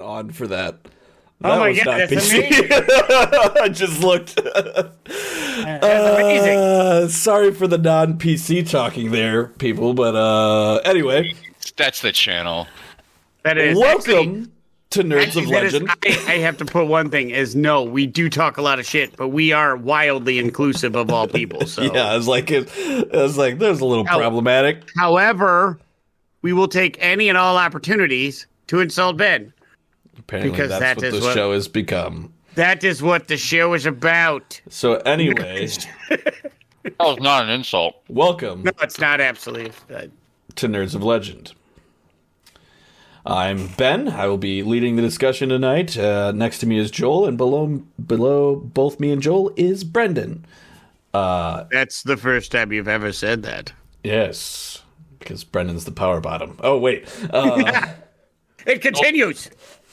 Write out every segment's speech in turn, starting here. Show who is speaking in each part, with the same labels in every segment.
Speaker 1: on for that.
Speaker 2: Oh my God, that's amazing.
Speaker 1: I just looked.
Speaker 2: That's amazing.
Speaker 1: Sorry for the non-PC talking there, people, but anyway.
Speaker 3: That's the channel.
Speaker 2: That is.
Speaker 1: Welcome to Nerds of Legend.
Speaker 2: I have to put one thing is no, we do talk a lot of shit, but we are wildly inclusive of all people. So
Speaker 1: yeah, it was like there's a little problematic.
Speaker 2: However, we will take any and all opportunities to insult Ben.
Speaker 1: Apparently,
Speaker 2: because
Speaker 1: that's what the show has become.
Speaker 2: That is what the show is about.
Speaker 1: So anyway,
Speaker 3: that was not an insult.
Speaker 1: Welcome.
Speaker 2: No, it's not absolutely.
Speaker 1: To Nerds of Legend. I'm Ben. I will be leading the discussion tonight. Next to me is Joel, and below both me and Joel is Brendan.
Speaker 2: That's the first time you've ever said that.
Speaker 1: Yes, because Brendan's the power bottom. Oh, wait.
Speaker 2: It continues.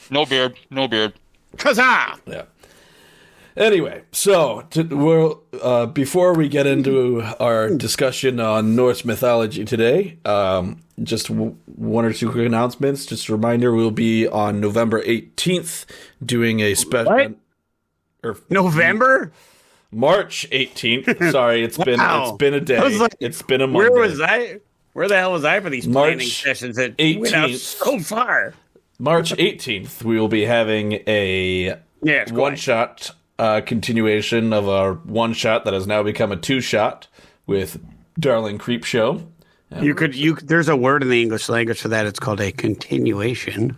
Speaker 3: No beard. No beard.
Speaker 2: Huzzah!
Speaker 1: Yeah. Anyway, so before we get into our discussion on Norse mythology today, just one or two quick announcements. Just a reminder, we'll be on November 18th doing a special.
Speaker 2: November?
Speaker 1: March 18th. Sorry, it's been a day. It's been a Monday.
Speaker 2: Where was I? Where the hell was I for these planning sessions that
Speaker 1: 18th,
Speaker 2: went out so far?
Speaker 1: March 18th, we will be having a one-shot continuation of our one-shot that has now become a two-shot with Darling Creepshow.
Speaker 2: There's a word in the English language for that. It's called a continuation.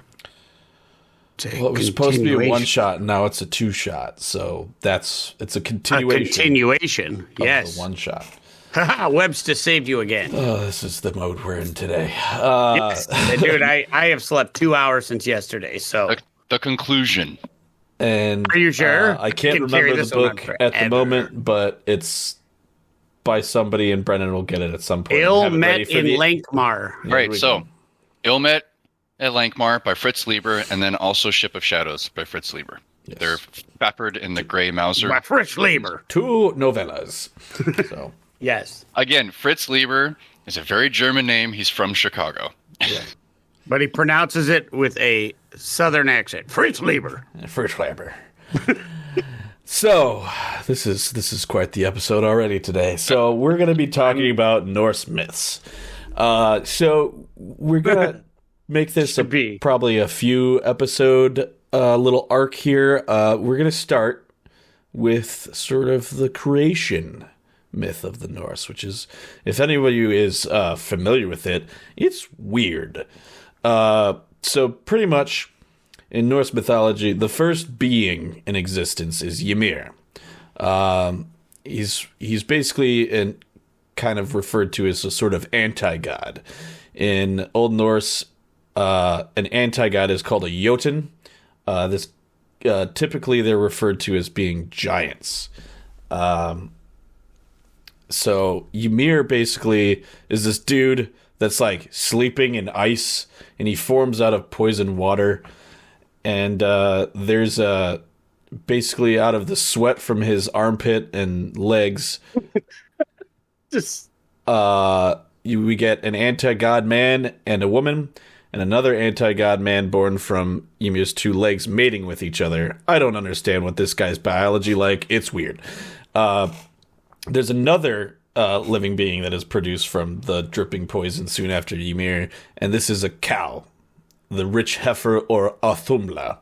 Speaker 1: It was supposed to be a one-shot, and now it's a two-shot. So it's a continuation.
Speaker 2: A continuation, yes.
Speaker 1: The one-shot.
Speaker 2: Haha, Webster saved you again.
Speaker 1: Oh, this is the mode we're in today.
Speaker 2: Yes. Dude, I have slept 2 hours since yesterday, so.
Speaker 3: The conclusion.
Speaker 1: And
Speaker 2: are you sure?
Speaker 1: I can't remember the book at the moment, but it's by somebody, and Brennan will get it at some point.
Speaker 2: Ilmet in Lankmar.
Speaker 3: Right, so Ilmet at Lankmar by Fritz Lieber, and then also Ship of Shadows by Fritz Lieber. Yes. They're Fappered in the Grey Mauser.
Speaker 2: By Fritz Lieber.
Speaker 1: 2 novellas. So.
Speaker 2: Yes.
Speaker 3: Again, Fritz Lieber is a very German name. He's from Chicago.
Speaker 1: Yeah.
Speaker 2: But he pronounces it with a southern accent. Fritz Lieber.
Speaker 1: Fritz Lieber. So, this is quite the episode already today. So, we're going to be talking about Norse myths. So, we're going to make this probably a few episode little arc here. We're going to start with sort of the creation myth of the Norse, which is, if anybody is familiar with it, it's weird. So pretty much in Norse mythology, the first being in existence is Ymir. He's basically kind of referred to as a sort of anti-god. In Old Norse, an anti-god is called a Jotun. Typically they're referred to as being giants. So Ymir basically is this dude that's like sleeping in ice, and he forms out of poison water. And there's basically out of the sweat from his armpit and legs, we get an anti-god man and a woman, and another anti-god man born from Ymir's 2 legs mating with each other. I don't understand what this guy's biology like. It's weird. There's another living being that is produced from the dripping poison soon after Ymir, and this is a cow, the rich heifer or Athumla.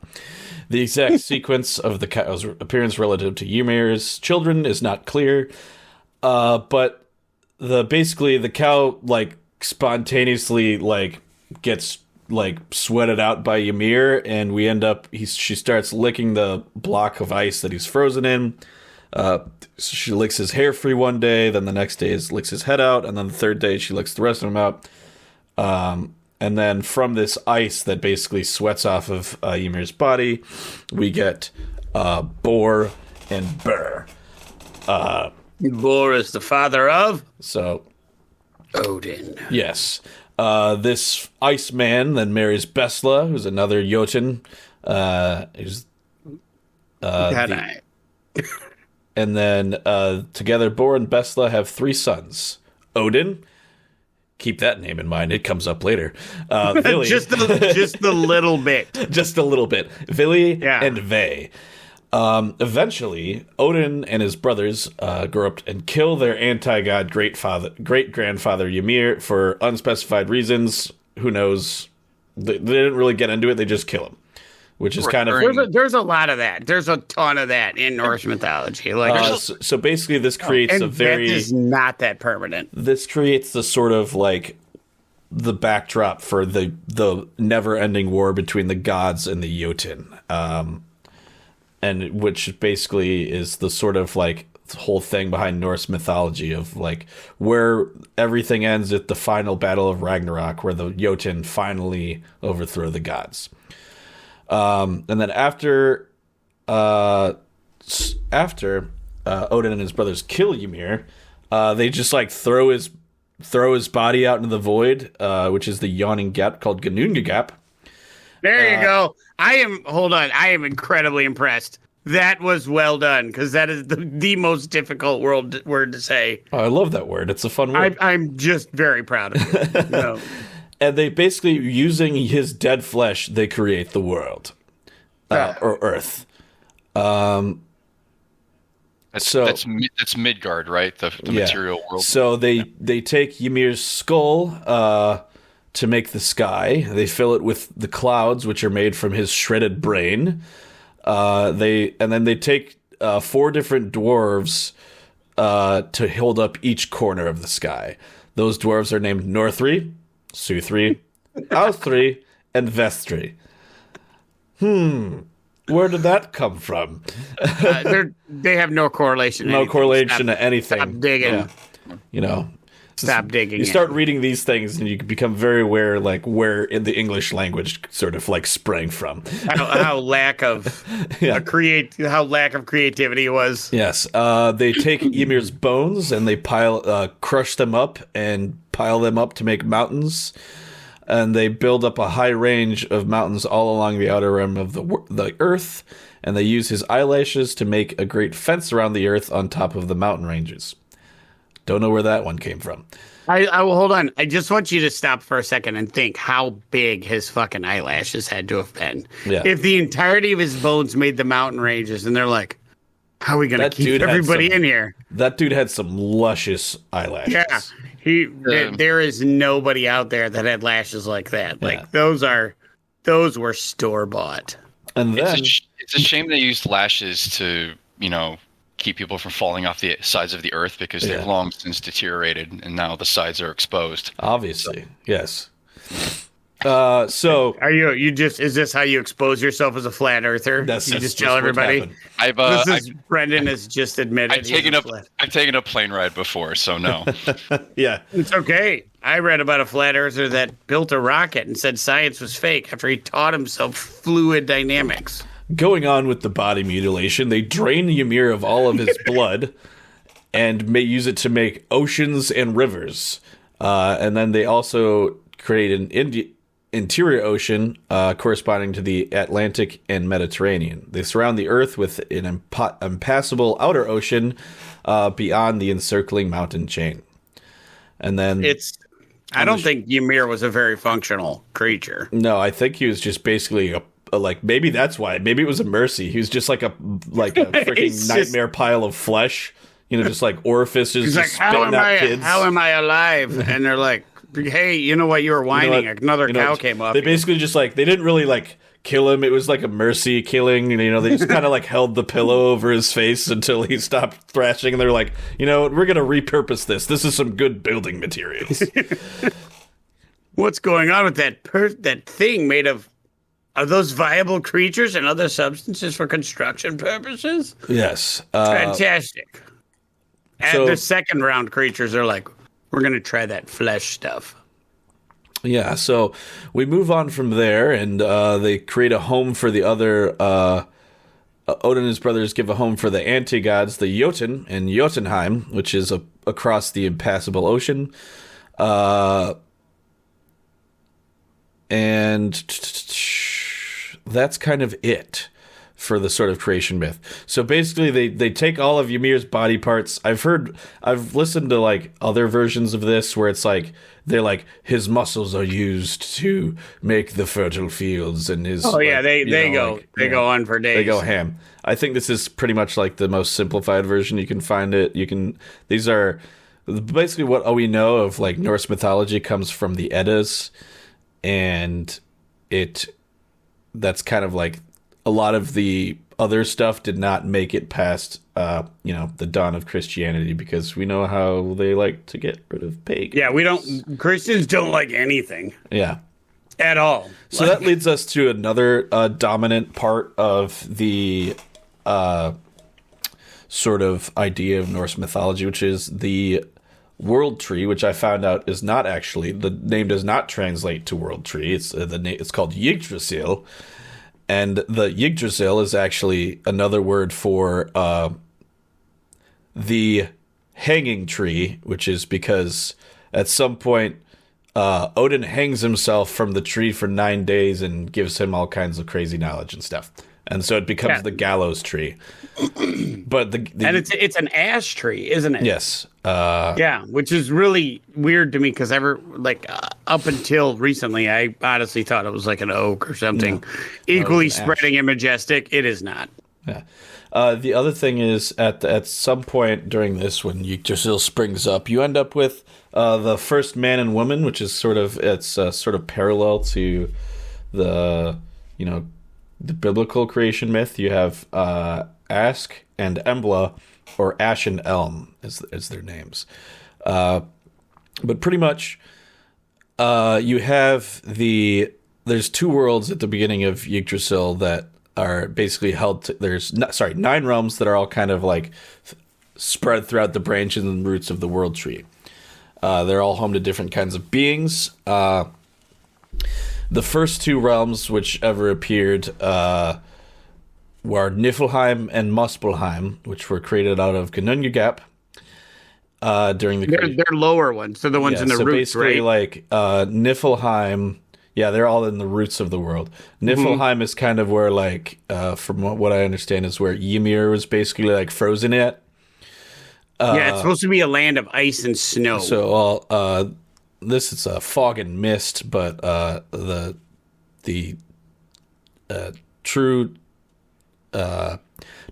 Speaker 1: The exact sequence of the cow's appearance relative to Ymir's children is not clear, but basically the cow like spontaneously like gets like sweated out by Ymir, and she starts licking the block of ice that he's frozen in. So she licks his hair free one day, then the next day licks his head out, and then the third day she licks the rest of him out. And then from this ice that basically sweats off of Ymir's body, we get Bor and Bur.
Speaker 2: Bor is the father of Odin.
Speaker 1: Yes. This ice man then marries Besla, who's another Jotun. And then together, Bor and Besla have 3 sons. Odin, keep that name in mind. It comes up later. Vili,
Speaker 2: just a little bit.
Speaker 1: just a little bit. Vili
Speaker 2: Yeah.
Speaker 1: and Ve. Eventually, Odin and his brothers grow up and kill their anti-god great-grandfather Ymir for unspecified reasons. Who knows? They didn't really get into it. They just kill him, which is kind of...
Speaker 2: There's a lot of that. There's a ton of that in Norse mythology. Like,
Speaker 1: so basically, this creates
Speaker 2: and
Speaker 1: a very...
Speaker 2: that is not that permanent.
Speaker 1: This creates the sort of like the backdrop for the never-ending war between the gods and the Jotun. And which basically is the sort of like whole thing behind Norse mythology of like where everything ends at the final battle of Ragnarok, where the Jotun finally overthrow the gods. And then after Odin and his brothers kill Ymir, they just like throw his body out into the void, which is the yawning gap called Ginnungagap.
Speaker 2: There you go. I am incredibly impressed. That was well done, because that is the most difficult word to say.
Speaker 1: Oh, I love that word. It's a fun word.
Speaker 2: I'm just very proud of you. You know.
Speaker 1: And they basically, using his dead flesh, they create the world. Or Earth.
Speaker 3: That's Midgard, right? The material world.
Speaker 1: So they take Ymir's skull to make the sky. They fill it with the clouds, which are made from his shredded brain. Then they take 4 different dwarves to hold up each corner of the sky. Those dwarves are named Northri, Suthri, Althri, and Vestri. Where did that come from?
Speaker 2: They have no correlation.
Speaker 1: No correlation to anything.
Speaker 2: Stop digging.
Speaker 1: Yeah. You know.
Speaker 2: Stop digging.
Speaker 1: You start reading these things, and you become very aware, like where in the English language sort of like sprang from.
Speaker 2: How lack of creativity was.
Speaker 1: Yes, they take Ymir's bones and they crush them up and pile them up to make mountains, and they build up a high range of mountains all along the outer rim of the earth. And they use his eyelashes to make a great fence around the earth on top of the mountain ranges. Don't know where that one came from.
Speaker 2: I will hold on. I just want you to stop for a second and think how big his fucking eyelashes had to have been. Yeah. If the entirety of his bones made the mountain ranges, and they're like, how are we going to keep everybody in here?
Speaker 1: That dude had some luscious eyelashes.
Speaker 2: Yeah. There is nobody out there that had lashes like that. Like those were store-bought.
Speaker 1: And then
Speaker 3: it's a shame they used lashes to, keep people from falling off the sides of the earth, because they've long since deteriorated and now the sides are exposed.
Speaker 1: Obviously, yes. So
Speaker 2: are is this how you expose yourself as a flat earther? You just tell everybody. Brendan has just admitted
Speaker 3: I've taken a plane ride before, so no.
Speaker 1: Yeah,
Speaker 2: it's okay. I read about a flat earther that built a rocket and said science was fake after he taught himself fluid dynamics.
Speaker 1: Going on with the body mutilation, they drain Ymir of all of his blood and may use it to make oceans and rivers. And then they also create an interior ocean corresponding to the Atlantic and Mediterranean. They surround the Earth with an impassable outer ocean beyond the encircling mountain chain. And then
Speaker 2: I don't think Ymir was a very functional creature.
Speaker 1: No, I think he was just basically maybe that's why. Maybe it was a mercy. He was just like a freaking nightmare pile of flesh. Just like orifices. He's like,
Speaker 2: how am I alive? And they're like, hey, you know what? You were whining. Another cow came up.
Speaker 1: They basically just they didn't really kill him. It was like a mercy killing. They just kind of held the pillow over his face until he stopped thrashing. And they're like, we're going to repurpose this. This is some good building materials.
Speaker 2: What's going on with that thing made of? Are those viable creatures and other substances for construction purposes?
Speaker 1: Yes.
Speaker 2: Fantastic. And the second round creatures are like, we're going to try that flesh stuff.
Speaker 1: Yeah, so we move on from there, and they create a home for the other... Odin and his brothers give a home for the anti-gods, the Jotun, in Jotunheim, which is across the impassable ocean. And... that's kind of it for the sort of creation myth. So basically, they take all of Ymir's body parts. I've listened to like other versions of this where it's like they're like his muscles are used to make the fertile fields, and his
Speaker 2: they go on for days.
Speaker 1: They go ham. I think this is pretty much like the most simplified version you can find. These are basically what all we know of like Norse mythology comes from the Eddas, and that's kind of like a lot of the other stuff did not make it past the dawn of Christianity, because we know how they like to get rid of pagans.
Speaker 2: Yeah, Christians don't like anything.
Speaker 1: Yeah.
Speaker 2: At all.
Speaker 1: So that leads us to another dominant part of the sort of idea of Norse mythology, which is the world tree, which I found out is not actually, the name does not translate to world tree. It's called Yggdrasil. And the Yggdrasil is actually another word for the hanging tree, which is because at some point Odin hangs himself from the tree for 9 days and gives him all kinds of crazy knowledge and stuff. And so it becomes the gallows tree. But
Speaker 2: and it's an ash tree, isn't it?
Speaker 1: Yes.
Speaker 2: Which is really weird to me, because up until recently, I honestly thought it was like an oak or something, equally spreading and majestic. It is not.
Speaker 1: Yeah. The other thing is at some point during this, when Yggdrasil springs up, you end up with the first man and woman, which is sort of parallel to the biblical creation myth. You have Ask and Embla, or Ash and Elm as their names. But pretty much you have there's two worlds at the beginning of Yggdrasil that are basically held to, there's 9 realms that are all kind of like spread throughout the branches and roots of the world tree. They're all home to different kinds of beings. The first 2 realms which ever appeared were Niflheim and Muspelheim, which were created out of Ginnungagap during the...
Speaker 2: They're lower ones, so the ones in the roots,
Speaker 1: basically,
Speaker 2: right?
Speaker 1: like Niflheim... Yeah, they're all in the roots of the world. Niflheim is kind of where, like, from what I understand, is where Ymir was basically, like, frozen at.
Speaker 2: It's supposed to be a land of ice and snow.
Speaker 1: So, this is a fog and mist, but the true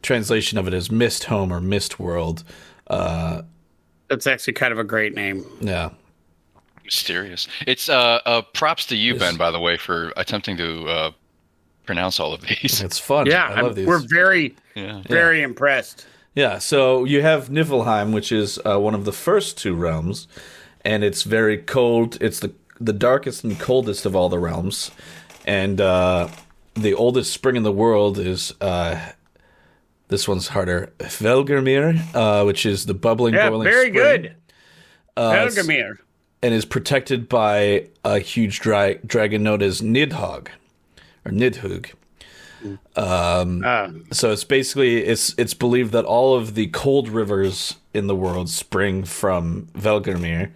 Speaker 1: translation of it is Mist Home or Mist World.
Speaker 2: That's actually kind of a great name.
Speaker 1: Yeah.
Speaker 3: Mysterious. It's props to you, Ben, by the way, for attempting to pronounce all of these.
Speaker 1: It's fun.
Speaker 2: Yeah,
Speaker 1: I love these.
Speaker 2: We're very impressed.
Speaker 1: Yeah, so you have Niflheim, which is one of the first 2 realms, and it's very cold. It's the darkest and coldest of all the realms, and the oldest spring in the world is this one's harder. Velgermir, which is the bubbling, boiling
Speaker 2: very
Speaker 1: spring.
Speaker 2: Good. Velgermir.
Speaker 1: And is protected by a huge dragon known as Nidhogg, or Nidhugg. So it's basically it's believed that all of the cold rivers in the world spring from Velgermir,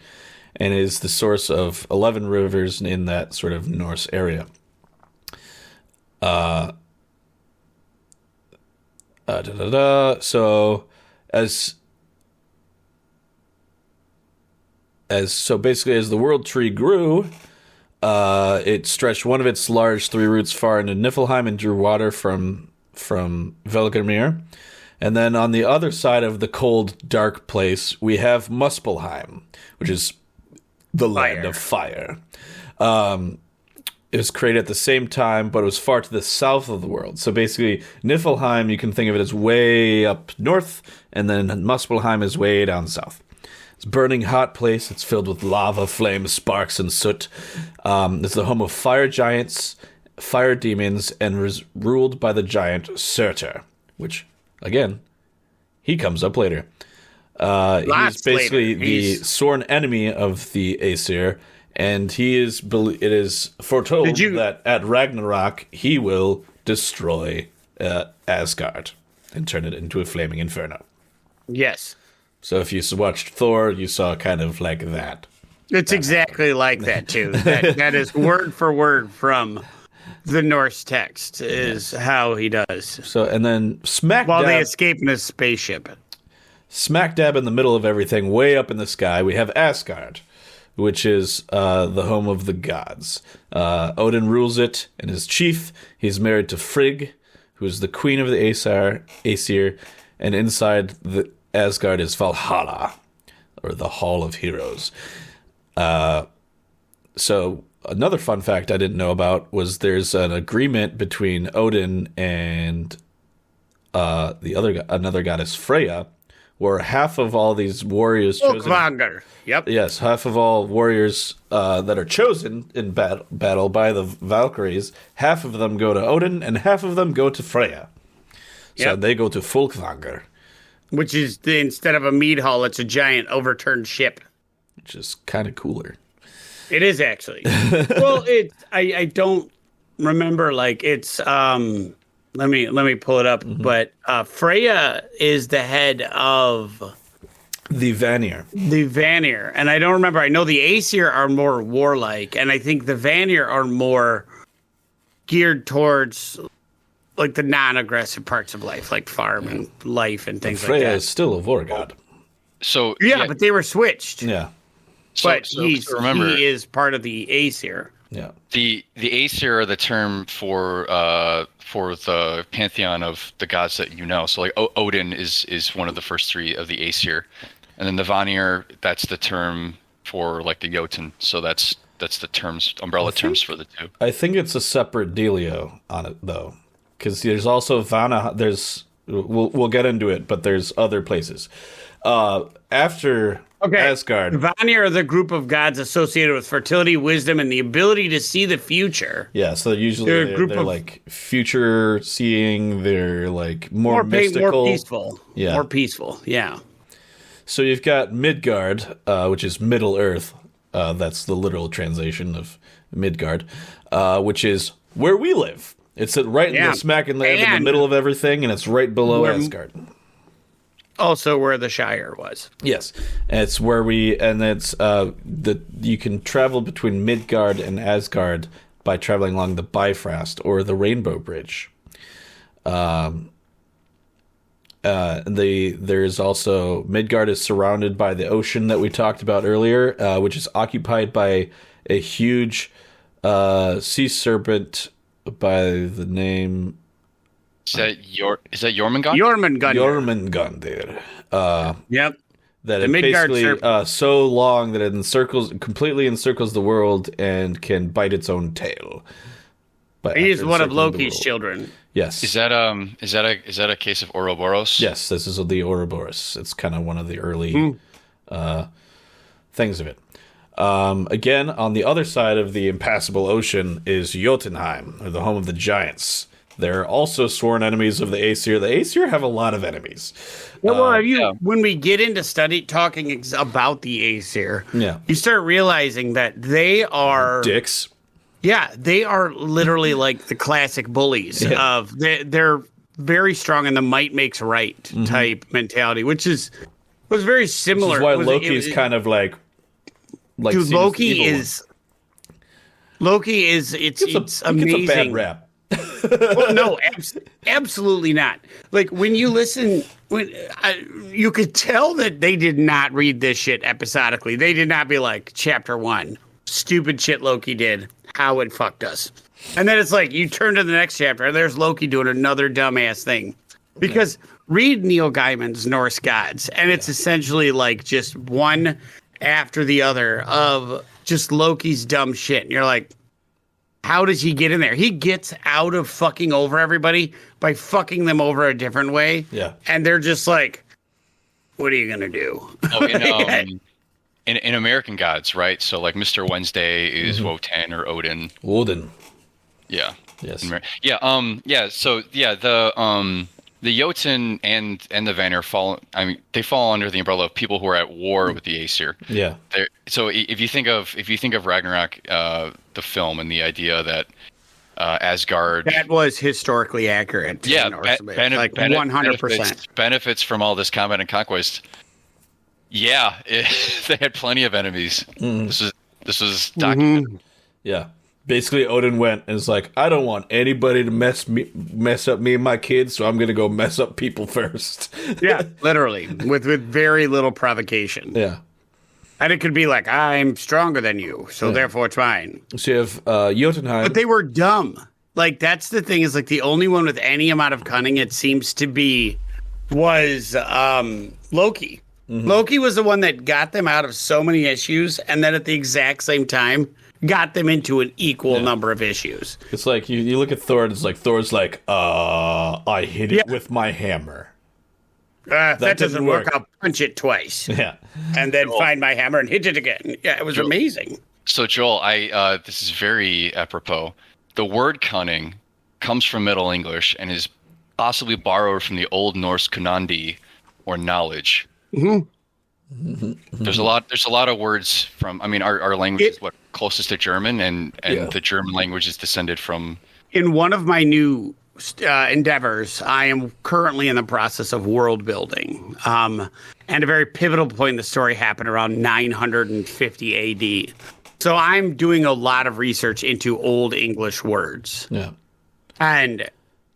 Speaker 1: and is the source of 11 rivers in that sort of Norse area. So basically, as the world tree grew, it stretched one of its large 3 roots far into Niflheim and drew water from Velgermir. And then on the other side of the cold, dark place, we have Muspelheim, which is the land of fire. It was created at the same time, but it was far to the south of the world. So basically, Niflheim, you can think of it as way up north, and then Muspelheim is way down south. It's a burning hot place. It's filled with lava, flames, sparks, and soot. It's the home of fire giants, fire demons, and was ruled by the giant Surtur, which, again, he comes up later. He's basically the sworn enemy of the Aesir, and it is foretold that at Ragnarok he will destroy Asgard and turn it into a flaming inferno.
Speaker 2: Yes.
Speaker 1: So if you watched Thor, you saw kind of like that.
Speaker 2: It's exactly like that, too. That is word for word from the Norse text is how he does.
Speaker 1: So, and then
Speaker 2: while they escape in a spaceship.
Speaker 1: Smack dab in the middle of everything, way up in the sky, we have Asgard, which is the home of the gods. Odin rules it and is chief. He's married to Frigg, who is the queen of the Aesir, and inside the Asgard is Valhalla, or the Hall of Heroes. So another fun fact I didn't know about was there's an agreement between Odin and another goddess, Freya, where half of all these warriors chosen...
Speaker 2: Yep.
Speaker 1: Yes, half of all warriors that are chosen in battle by the Valkyries, half of them go to Odin and half of them go to Freya. So they go to Folkvanger.
Speaker 2: Which is, instead of a mead hall, it's a giant overturned ship.
Speaker 1: Which is kind of cooler.
Speaker 2: It is, actually. Well, I don't remember, it's... Let me pull it up. Mm-hmm. But Freya is the head of
Speaker 1: the Vanir.
Speaker 2: And I don't remember. I know the Aesir are more warlike, and I think the Vanir are more geared towards the non-aggressive parts of life, like farm and life and things like that.
Speaker 1: Freya is still a war god.
Speaker 3: So
Speaker 2: but they were switched.
Speaker 1: Yeah.
Speaker 2: But he is part of the Aesir.
Speaker 1: Yeah.
Speaker 3: The Aesir are the term for the pantheon of the gods that you know. So Odin is one of the first three of the Aesir, and then the Vanir, that's the term for the Jotun. So that's the umbrella terms for the two. I think it's a separate dealio on it though, because there's also Vana. We'll get into it, but there's other places after. Asgard.
Speaker 2: Vanir are the group of gods associated with fertility, wisdom, and the ability to see the future.
Speaker 1: Yeah, so usually they're future seeing. They're more mystical,
Speaker 2: more peaceful.
Speaker 1: Yeah,
Speaker 2: more peaceful. Yeah.
Speaker 1: So you've got Midgard, which is Middle Earth. That's the literal translation of Midgard, which is where we live. It's right in the smack in the middle of everything, and it's right below Asgard.
Speaker 2: Also, where the Shire was.
Speaker 1: Yes, and it's where you can travel between Midgard and Asgard by traveling along the Bifrost or the Rainbow Bridge. There's also Midgard is surrounded by the ocean that we talked about earlier, which is occupied by a huge sea serpent by the name.
Speaker 3: Is that Jormungandr?
Speaker 1: Jormungandr.
Speaker 2: Yep.
Speaker 1: That it basically so long that it completely encircles the world and can bite its own tail.
Speaker 2: He is one of Loki's children.
Speaker 1: Yes.
Speaker 3: Is that a case of Ouroboros?
Speaker 1: Yes, this is the Ouroboros. It's kind of one of the early things of it. Again, on the other side of the impassable ocean is Jotunheim, or the home of the giants. They're also sworn enemies of the Aesir. The Aesir have a lot of enemies.
Speaker 2: When we get into talking about the Aesir, you start realizing that they are
Speaker 1: dicks.
Speaker 2: Yeah, they are literally the classic bullies of they're very strong in the might makes right type mentality, which was very similar.
Speaker 1: Which is why Loki's kind of like
Speaker 2: dude, Loki is it's amazing.
Speaker 1: It's a bad rap.
Speaker 2: Well, no, absolutely not. When you listen, you could tell that they did not read this shit episodically. They did not be chapter 1, stupid shit Loki did, how it fucked us. And then it's you turn to the next chapter, and there's Loki doing another dumbass thing. Because read Neil Gaiman's Norse Gods, and it's essentially just one after the other of just Loki's dumb shit. And you're like, how does he get in there? He gets out of fucking over everybody by fucking them over a different way.
Speaker 1: Yeah.
Speaker 2: And they're just what are you going to do?
Speaker 3: In American Gods, right? So Mr. Wednesday is Wotan or Odin.
Speaker 1: Odin.
Speaker 3: Yeah.
Speaker 1: Yes.
Speaker 3: So the Jotun and the Vanir they fall under the umbrella of people who are at war with the Aesir.
Speaker 1: Yeah.
Speaker 3: So if you think of Ragnarok, the film, and the idea that Asgard,
Speaker 2: that was historically accurate.
Speaker 3: Yeah,
Speaker 2: 100%
Speaker 3: benefits from all this combat and conquest. Yeah, they had plenty of enemies. This was documented.
Speaker 1: Yeah. Basically, Odin went and was like, I don't want anybody to mess up me and my kids, so I'm going to go mess up people first.
Speaker 2: Yeah, literally, with very little provocation.
Speaker 1: Yeah.
Speaker 2: And it could be like, I'm stronger than you, so therefore it's fine.
Speaker 1: So you have Jotunheim.
Speaker 2: But they were dumb. Like, that's the thing, is like the only one with any amount of cunning, it seems to be, was Loki. Mm-hmm. Loki was the one that got them out of so many issues, and then at the exact same time, got them into an equal number of issues.
Speaker 1: It's like, you look at Thor, and it's like, Thor's like, I hit it with my hammer.
Speaker 2: That doesn't work. I'll punch it twice.
Speaker 1: Yeah.
Speaker 2: And then find my hammer and hit it again. Yeah, it was amazing.
Speaker 3: So, Joel, this is very apropos. The word cunning comes from Middle English and is possibly borrowed from the Old Norse kunandi, or knowledge. Mm-hmm. There's a lot of words from. I mean, our language is what closest to German, and the German language is descended from. In
Speaker 2: one of my new endeavors, I am currently in the process of world building, and a very pivotal point in the story happened around 950 A.D. So I'm doing a lot of research into Old English words.
Speaker 1: Yeah,
Speaker 2: and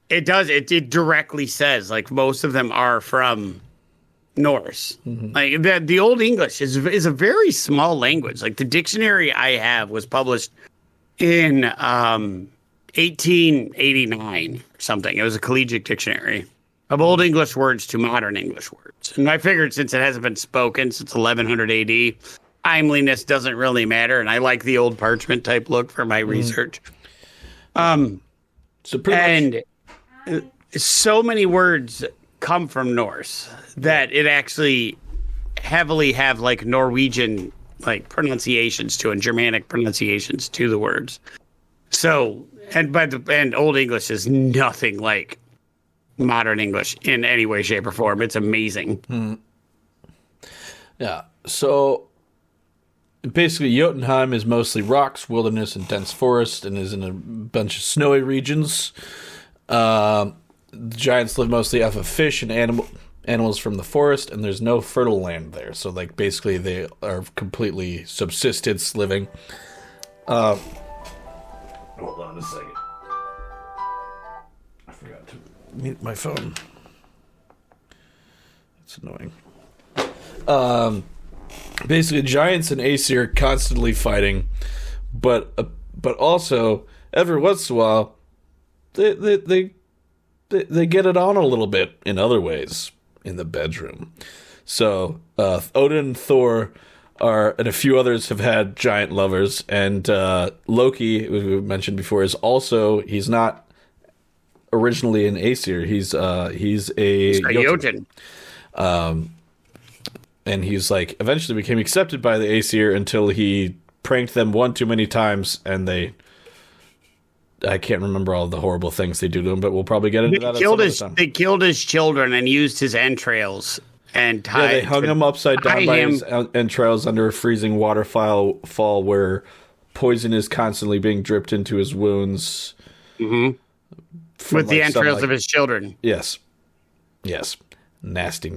Speaker 2: it directly says like most of them are from Norse. Mm-hmm. Like the Old English is a very small language. Like the dictionary I have was published in 1889 or something. It was a collegiate dictionary of Old English words to modern English words. And I figured since it hasn't been spoken since 1100 AD, timeliness doesn't really matter. And I like the old parchment type look for my research. So many words come from Norse that it actually heavily have like Norwegian like pronunciations to and Germanic pronunciations to the words. So and Old English is nothing like modern English in any way, shape, or form. It's amazing.
Speaker 1: Yeah. So basically, Jotunheim is mostly rocks, wilderness, and dense forest, and is in a bunch of snowy regions. The giants live mostly off of fish and animals from the forest, and there's no fertile land there. So, like, basically, they are completely subsistence living. Hold on a second. I forgot to mute my phone. It's annoying. Basically, giants and Aesir are constantly fighting, but also every once in a while, they get it on a little bit in other ways in the bedroom. So Odin, Thor, and a few others have had giant lovers, and Loki, who we mentioned before, he's not originally an Aesir. He's a
Speaker 2: Jotun.
Speaker 1: And he's like eventually became accepted by the Aesir until he pranked them one too many times, and I can't remember all the horrible things they do to him, but we'll probably get into that.
Speaker 2: They killed his children and used his entrails and tied.
Speaker 1: Yeah, they hung him upside down by his entrails under a freezing waterfall where poison is constantly being dripped into his wounds.
Speaker 2: Mm-hmm. With the entrails of his children.
Speaker 1: Yes. Nasty.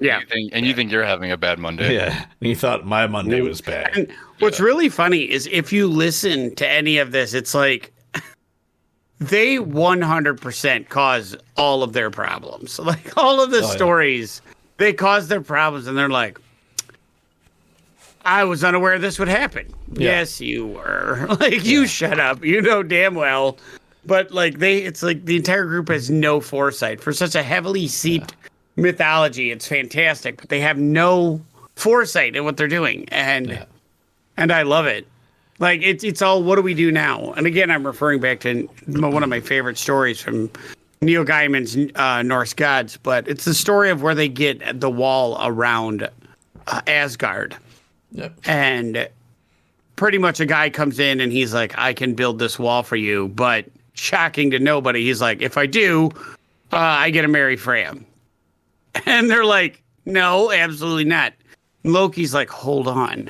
Speaker 2: Yeah.
Speaker 3: You think you're having a bad Monday.
Speaker 1: Yeah. And you thought my Monday was bad.
Speaker 2: And what's really funny is if you listen to any of this, it's like they 100% cause all of their problems. Like all of the stories, they cause their problems, and they're like, I was unaware this would happen. Yeah. Yes, you were. Like, you shut up. You know damn well. But like it's like the entire group has no foresight for such a heavily seeped mythology. It's fantastic, but they have no foresight in what they're doing, and I love it. Like it's all, what do we do now? And again, I'm referring back to one of my favorite stories from Neil Gaiman's Norse Gods, but it's the story of where they get the wall around Asgard.
Speaker 1: Yep.
Speaker 2: And pretty much a guy comes in and he's like, I can build this wall for you, but shocking to nobody, he's like, if I do, I get to marry Freya. And they're like, no, absolutely not. Loki's like, hold on.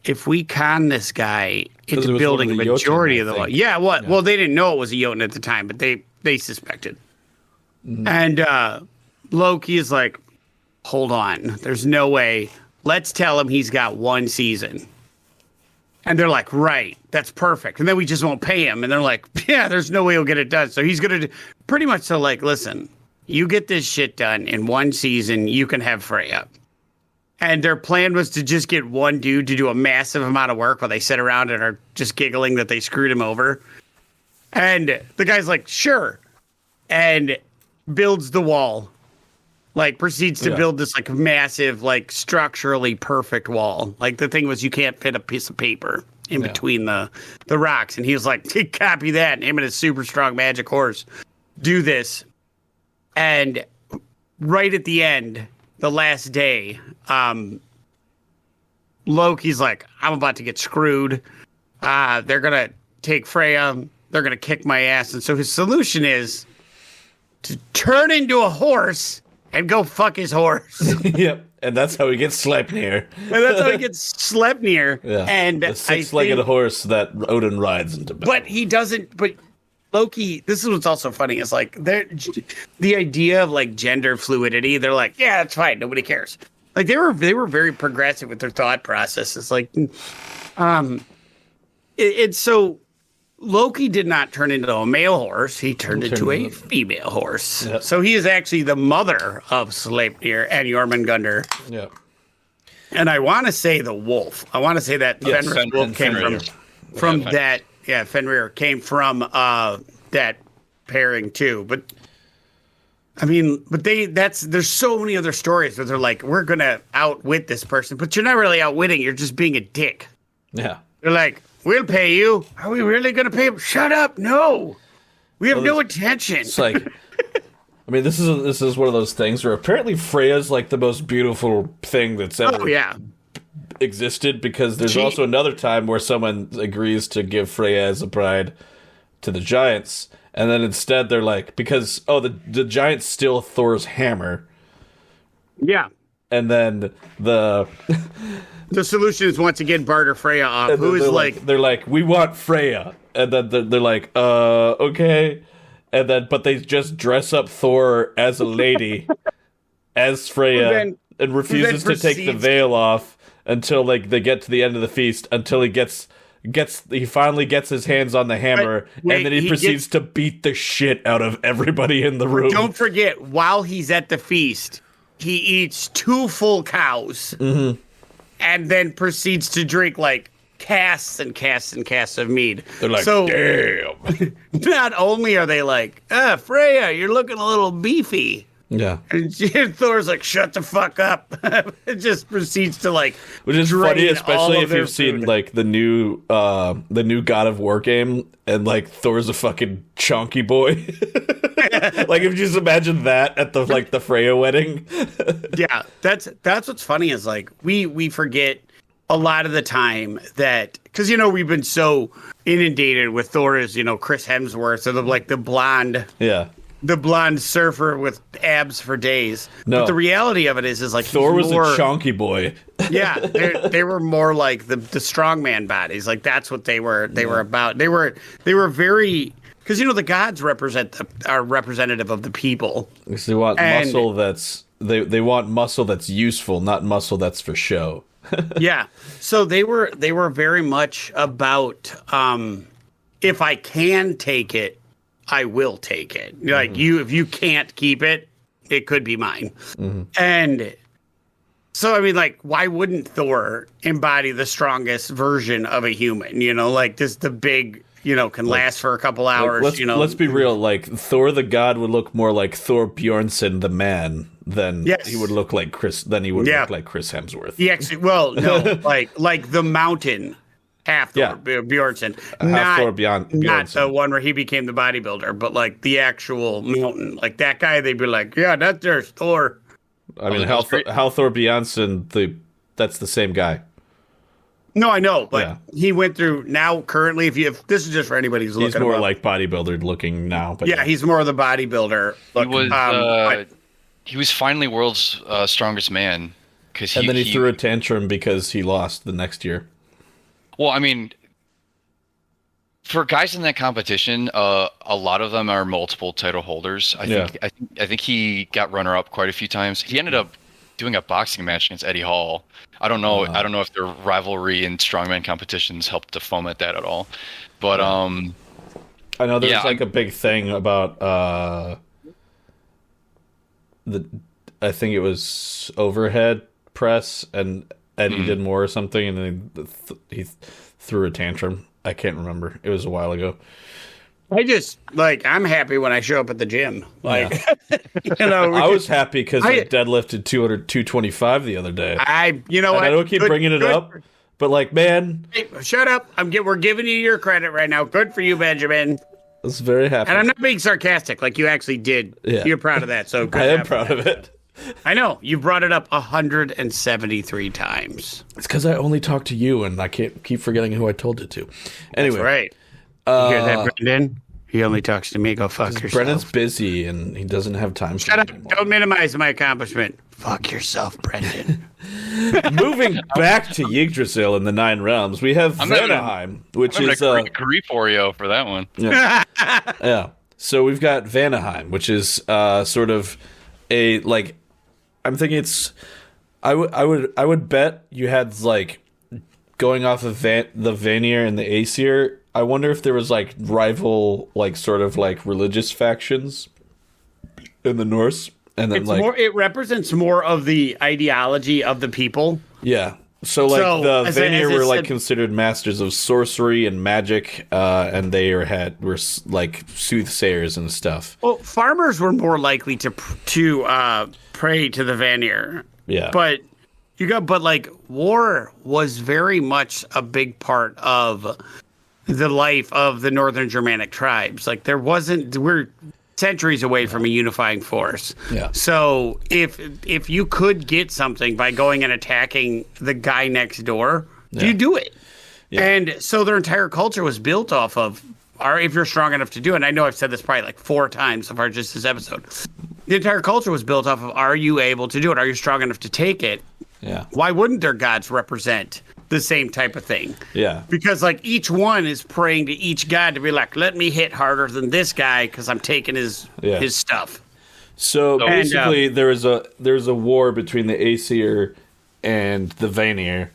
Speaker 2: If we con this guy into building a majority of the wall. Yeah, well, they didn't know it was a Jotun at the time, but they suspected. Mm-hmm. And Loki is like, hold on. There's no way. Let's tell him he's got one season. And they're like, right, that's perfect. And then we just won't pay him. And they're like, yeah, there's no way he'll get it done. So he's going to pretty much so like, listen, you get this shit done in one season, you can have Freya. And their plan was to just get one dude to do a massive amount of work while they sit around and are just giggling that they screwed him over. And the guy's like, sure. And builds the wall. Like, proceeds to build this, like, massive, like, structurally perfect wall. Like, the thing was you can't fit a piece of paper in between the rocks. And he was like, copy that. And him and his super strong magic horse do this. And right at the end, the last day, Loki's like, I'm about to get screwed. They're going to take Freya. They're going to kick my ass. And so his solution is to turn into a horse and go fuck his horse.
Speaker 1: Yep. And that's how he gets Sleipnir.
Speaker 2: Yeah. And
Speaker 1: the six-legged horse that Odin rides into battle.
Speaker 2: But he doesn't. But Loki, this is what's also funny, is like the idea of like gender fluidity. They're like, yeah, that's fine. Nobody cares. Like they were very progressive with their thought process. It's like, it's so Loki did not turn into a male horse. He turned into a female horse. Yep. So he is actually the mother of Sleipnir and Jormungandr.
Speaker 1: Yeah.
Speaker 2: And I want to say the wolf. I want to say that Fenrir's wolf came from that. Yeah, Fenrir came from that pairing too. But I mean, there's so many other stories where they're like, we're gonna outwit this person, but you're not really outwitting. You're just being a dick.
Speaker 1: Yeah.
Speaker 2: They're like, we'll pay you. Are we really going to pay him? Shut up. No. We have no intention.
Speaker 1: It's like, I mean, this is one of those things where apparently Freya's like the most beautiful thing that's ever existed, because there's also another time where someone agrees to give Freya as a bride to the giants. And then instead they're like, because, the giants steal Thor's hammer.
Speaker 2: Yeah.
Speaker 1: And then the
Speaker 2: solution is once again barter Freya off. Who is like,
Speaker 1: they're like, we want Freya, and then they're like, okay, and then but they just dress up Thor as a lady, as Freya, and refuses to take the veil off until like they get to the end of the feast, until he finally gets his hands on the hammer, and then he proceeds to beat the shit out of everybody in the room.
Speaker 2: Don't forget, while he's at the feast, he eats 2 full cows.
Speaker 1: Mm-hmm.
Speaker 2: And then proceeds to drink like casks and casks and casks of mead.
Speaker 1: They're like, damn.
Speaker 2: Not only are they like, Freya, you're looking a little beefy.
Speaker 1: Yeah.
Speaker 2: And Thor's like, shut the fuck up. It just proceeds to like,
Speaker 1: which is funny, especially if you've seen like the new God of War game, and like Thor's a fucking chonky boy. Like if you just imagine that at the Freya wedding.
Speaker 2: Yeah, that's what's funny is like we forget a lot of the time that, because we've been so inundated with Thor as Chris Hemsworth, or the blonde. Yeah. The blonde surfer with abs for days. No. But the reality of it is like
Speaker 1: Thor was a chonky boy.
Speaker 2: Yeah, they were more like the strongman bodies. Like that's what they were. They were about. They were very, because the gods are representative of the people.
Speaker 1: Because they want muscle that's they want muscle that's useful, not muscle that's for show.
Speaker 2: Yeah, so they were very much about if I can take it, I will take it. Like if you can't keep it, it could be mine. Mm-hmm. And so, I mean, like, why wouldn't Thor embody the strongest version of a human? Like just the big, can last for a couple hours.
Speaker 1: Let's be real. Like Thor the god would look more like Thor Bjornsson the man than he would look like Chris. Than he would look like Chris Hemsworth.
Speaker 2: He actually, no, like the mountain. Half Thor Bjornsson, not the one where he became the bodybuilder, but like the actual mountain, like that guy. They'd be like, yeah, there's Thor.
Speaker 1: I mean, how Thor Bjornsson, that's the same guy.
Speaker 2: No, I know, but he went through now. Currently, if this is just for anybody who's looking,
Speaker 1: he's more like bodybuilder looking now. But
Speaker 2: he's more of the bodybuilder.
Speaker 3: He was finally world's strongest man,
Speaker 1: and then he threw a tantrum because he lost the next year.
Speaker 3: Well, I mean, for guys in that competition, a lot of them are multiple title holders. I think he got runner-up quite a few times. He ended up doing a boxing match against Eddie Hall. I don't know. I don't know if their rivalry in strongman competitions helped to foment that at all. But
Speaker 1: I know there's like a big thing about I think it was overhead press, and Eddie did more or something, and then he threw a tantrum. I can't remember. It was a while ago.
Speaker 2: I just, I'm happy when I show up at the gym.
Speaker 1: I was happy because I deadlifted 225 the other day.
Speaker 2: I don't
Speaker 1: keep bringing it up, but man.
Speaker 2: Hey, shut up. We're giving you your credit right now. Good for you, Benjamin.
Speaker 1: I was very happy.
Speaker 2: And I'm not being sarcastic. You actually did. Yeah. You're proud of that. So good.
Speaker 1: I am proud of it.
Speaker 2: I know. You brought it up 173 times.
Speaker 1: It's because I only talk to you, and I can't keep forgetting who I told it to. Anyway.
Speaker 2: That's right. You hear that, Brendan? He only talks to me. Go fuck yourself.
Speaker 1: Brendan's busy, and he doesn't have time for
Speaker 2: Shut up. Don't minimize my accomplishment. Fuck yourself, Brendan.
Speaker 1: Moving back to Yggdrasil in the Nine Realms, we have Vanaheim, which is
Speaker 3: grief for you for that one.
Speaker 1: Yeah. Yeah. So we've got Vanaheim, which is sort of a I'm thinking it's I would bet you had going off of the Vanir and the Aesir. I wonder if there was rival sort of religious factions in the Norse, and then
Speaker 2: it represents more of the ideology of the people.
Speaker 1: Yeah. So the Vanir were considered masters of sorcery and magic, and they were soothsayers and stuff.
Speaker 2: Well, farmers were more likely to pray to the Vanir.
Speaker 1: Yeah.
Speaker 2: But war was very much a big part of the life of the Northern Germanic tribes. We're centuries away from a unifying force.
Speaker 1: Yeah.
Speaker 2: So if you could get something by going and attacking the guy next door, you do it. Yeah. And so their entire culture was built off of, if you're strong enough to do it, and I know I've said this probably 4 times so far just this episode, the entire culture was built off of, are you able to do it? Are you strong enough to take it?
Speaker 1: Yeah.
Speaker 2: Why wouldn't their gods represent the same type of thing?
Speaker 1: Yeah.
Speaker 2: Because each one is praying to each god to be let me hit harder than this guy because I'm taking his stuff.
Speaker 1: So basically, there's a war between the Aesir and the Vanir.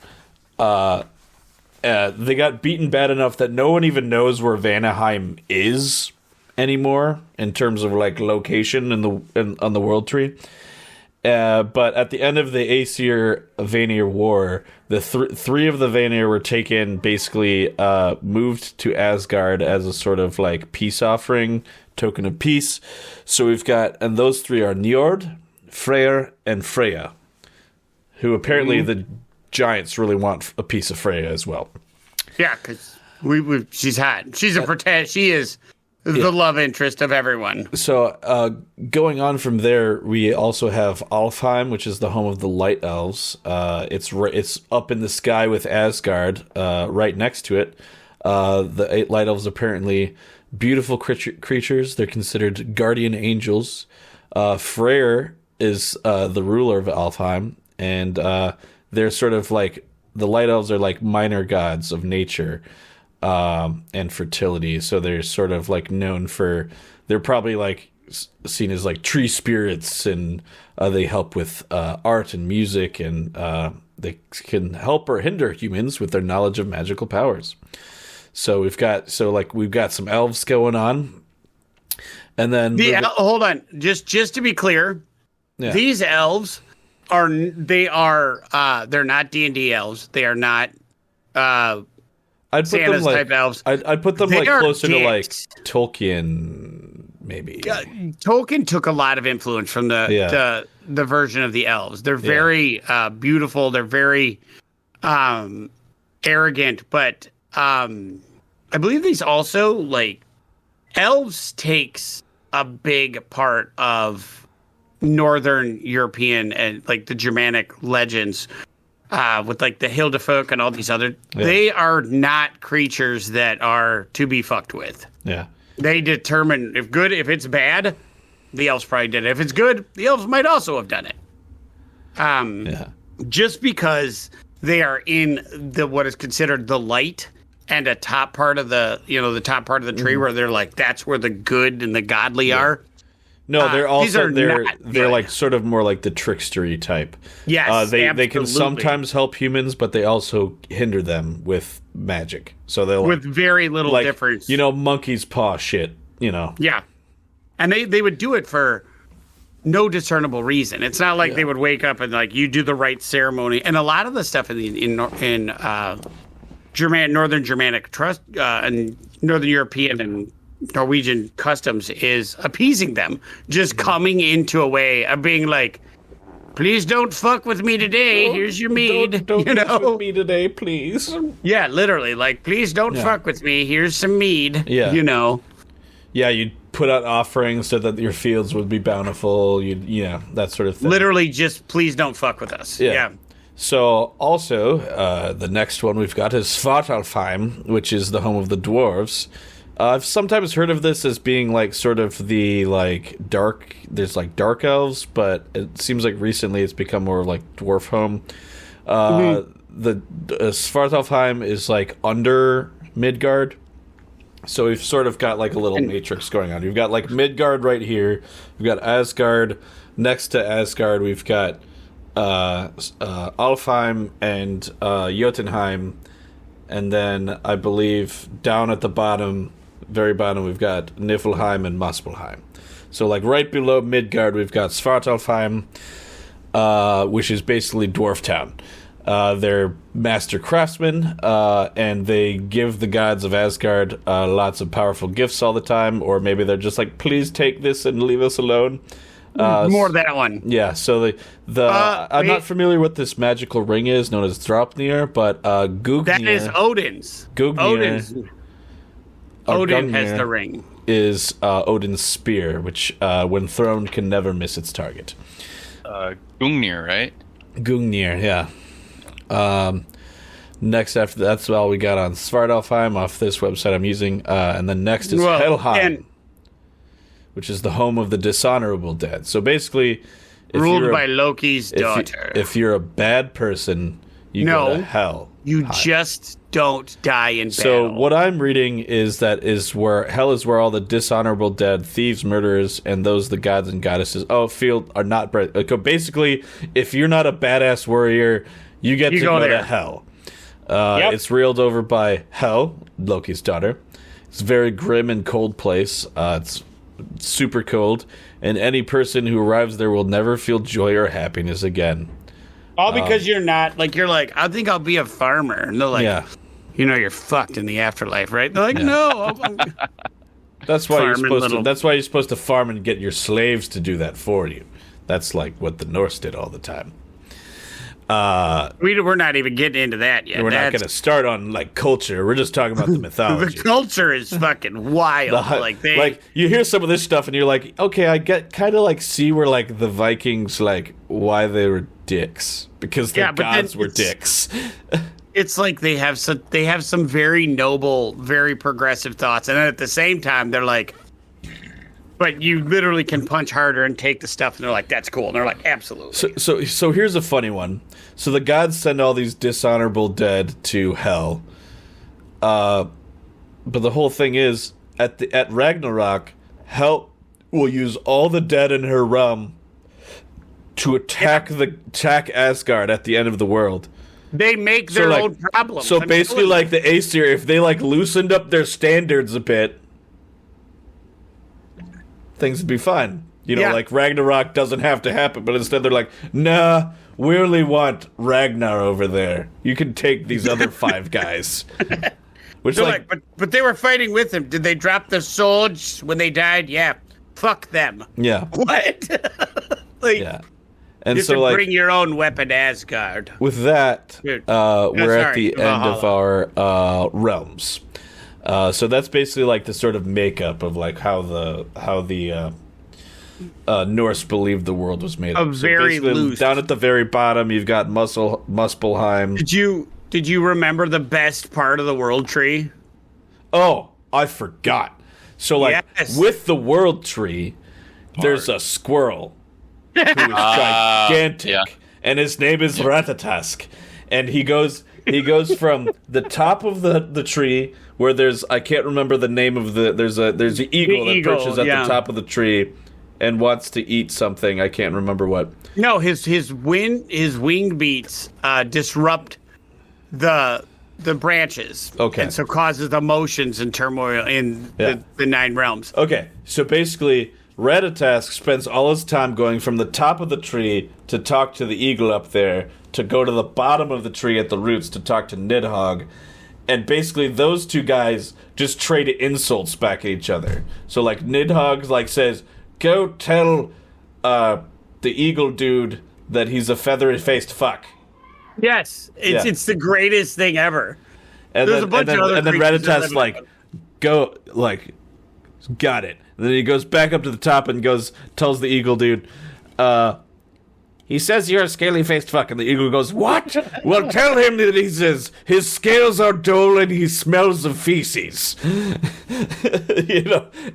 Speaker 1: They got beaten bad enough that no one even knows where Vanaheim is anymore in terms of location on the world tree. But at the end of the Aesir Vanir war, the three of the Vanir were taken, basically moved to Asgard as a sort of peace offering, token of peace. So we've got, and those three are Njord, Freyr, and Freya, who apparently the giants really want a piece of Freya as well.
Speaker 2: Yeah, because she's hot. She's she is the love interest of everyone.
Speaker 1: So going on from there, we also have Alfheim, which is the home of the Light Elves. It's up in the sky with Asgard, right next to it. The 8 Light Elves apparently beautiful creatures. They're considered guardian angels. Freyr is the ruler of Alfheim, and they're sort of the Light Elves are minor gods of nature. And fertility, so they're sort of known for, they're probably seen as tree spirits, and they help with art and music, and they can help or hinder humans with their knowledge of magical powers. So we've got some elves going on, and then
Speaker 2: hold on, just to be clear, these elves they're not D&D elves. They are not.
Speaker 1: I'd put
Speaker 2: Santa's
Speaker 1: them
Speaker 2: type elves.
Speaker 1: I'd put them closer to Tolkien, maybe.
Speaker 2: Tolkien took a lot of influence from the version of the elves. They're very beautiful. They're very arrogant, but I believe these also elves takes a big part of Northern European and the Germanic legends. With the Hildefolk and all these other, they are not creatures that are to be fucked with.
Speaker 1: Yeah,
Speaker 2: they determine if it's bad, the elves probably did it. If it's good, the elves might also have done it. Just because they are in what is considered the light and a top part of the top part of the tree where they're that's where the good and the godly are.
Speaker 1: No, they're also they're
Speaker 2: good.
Speaker 1: like sort of more like the trickstery type.
Speaker 2: Yes,
Speaker 1: they can sometimes help humans, but they also hinder them with magic. So they'll
Speaker 2: with very little difference.
Speaker 1: Monkey's paw shit.
Speaker 2: Yeah, and they would do it for no discernible reason. It's not like they would wake up and like you do the right ceremony. And a lot of the stuff in Northern Germanic trust and Northern European and Norwegian customs is appeasing them, just coming into a way of being like, please don't fuck with me today. Here's your mead.
Speaker 1: Don't fuck with me today, please.
Speaker 2: Yeah, literally, like, please don't fuck with me. Here's some mead. Yeah,
Speaker 1: Yeah, you'd put out offerings so that your fields would be bountiful. That sort of thing.
Speaker 2: Literally, just please don't fuck with us. Yeah.
Speaker 1: So also, the next one we've got is Svartalfheim, which is the home of the dwarves. I've sometimes heard of this as being like sort of the like dark. There's like dark elves, but it seems like recently it's become more like dwarf home. The Svartalfheim is like under Midgard, so we've sort of got like a little matrix going on. You've got like Midgard right here. We've got Asgard. Next to Asgard, we've got Alfheim and Jotunheim, and then I believe down at the bottom. Very bottom, we've got Niflheim and Muspelheim. So, like, right below Midgard, we've got Svartalfheim, which is basically Dwarf Town. They're master craftsmen, and they give the gods of Asgard lots of powerful gifts all the time, or maybe they're just like, please take this and leave us alone.
Speaker 2: More that one.
Speaker 1: Yeah, so I'm not familiar what this magical ring is, known as Draupnir, but Gungnir...
Speaker 2: That is Odin's. Odin has the ring.
Speaker 1: Is Odin's spear, which, when thrown, can never miss its target.
Speaker 3: Gungnir, right?
Speaker 1: Gungnir, yeah. Next after that's all we got on Svartalfheim off this website I'm using. And then next is Helheim, which is the home of the dishonorable dead. So basically...
Speaker 2: ruled by Loki's daughter.
Speaker 1: If you're a bad person, you go to hell.
Speaker 2: You just don't die in battle.
Speaker 1: So what I'm reading is that where hell is where all the dishonorable dead, thieves, murderers, and those the gods and goddesses are not. Basically, if you're not a badass warrior, you get to go to hell. It's ruled over by Hel, Loki's daughter. It's a very grim and cold place. It's super cold, and any person who arrives there will never feel joy or happiness again.
Speaker 2: All because you're not, like, you're like, I think I'll be a farmer. And they're like, you're fucked in the afterlife, right? They're like, no.
Speaker 1: That's why you're supposed to farm and get your slaves to do that for you. That's like what the Norse did all the time.
Speaker 2: We're not even getting into that yet.
Speaker 1: We're not going to start on like culture. We're just talking about the mythology.
Speaker 2: The culture is fucking wild.
Speaker 1: Like you hear some of this stuff and you're like, okay, I get kind of like see where like the Vikings like why they were dicks because their gods were dicks.
Speaker 2: It's like they have some very noble, very progressive thoughts, and then at the same time they're like, but you literally can punch harder and take the stuff, and they're like, that's cool. And they're like, absolutely.
Speaker 1: So here's a funny one. So the gods send all these dishonorable dead to hell. But the whole thing is, at Ragnarok, Hel will use all the dead in her realm to attack Asgard at the end of the world.
Speaker 2: They make their own problems.
Speaker 1: So basically, like the Aesir, if they like loosened up their standards a bit, things would be fine. Like Ragnarok doesn't have to happen, but instead they're like, nah, we only want Ragnar over there. You can take these other 5 guys. Which
Speaker 2: but they were fighting with him. Did they drop their swords when they died? Yeah. Fuck them.
Speaker 1: Yeah.
Speaker 2: What?
Speaker 1: Yeah. And
Speaker 2: you have to bring your own weapon, Asgard.
Speaker 1: With that, we're at the end of our realms. So that's basically like the sort of makeup of like how the Norse believed the world was made up.
Speaker 2: Very loose.
Speaker 1: Down at the very bottom, you've got Muspelheim.
Speaker 2: Did you remember the best part of the world tree?
Speaker 1: Oh, I forgot. So with the world tree, there's a squirrel who is gigantic, and his name is Ratatask, and he goes from the top of the tree where I can't remember the name of there's an eagle that perches at the top of the tree, and wants to eat something. I can't remember what.
Speaker 2: No, his wing beats disrupt the branches.
Speaker 1: Okay.
Speaker 2: And so causes emotions and turmoil in the 9 realms.
Speaker 1: Okay, so basically, Ratatosk spends all his time going from the top of the tree to talk to the eagle up there, to go to the bottom of the tree at the roots to talk to Nidhogg, and basically those two guys just trade insults back at each other. So like Nidhogg like says, "Go tell the eagle dude that he's a feathery-faced fuck."
Speaker 2: Yes, it's the greatest thing ever.
Speaker 1: And
Speaker 2: There's
Speaker 1: then,
Speaker 2: a bunch of other
Speaker 1: and then
Speaker 2: creatures that
Speaker 1: Ratatosk's
Speaker 2: live
Speaker 1: like, "Go like, got it." And then he goes back up to the top and tells the eagle dude, he says you're a scaly-faced fuck. And the eagle goes, "What?" "Well, tell him that he says his scales are dull and he smells of feces." And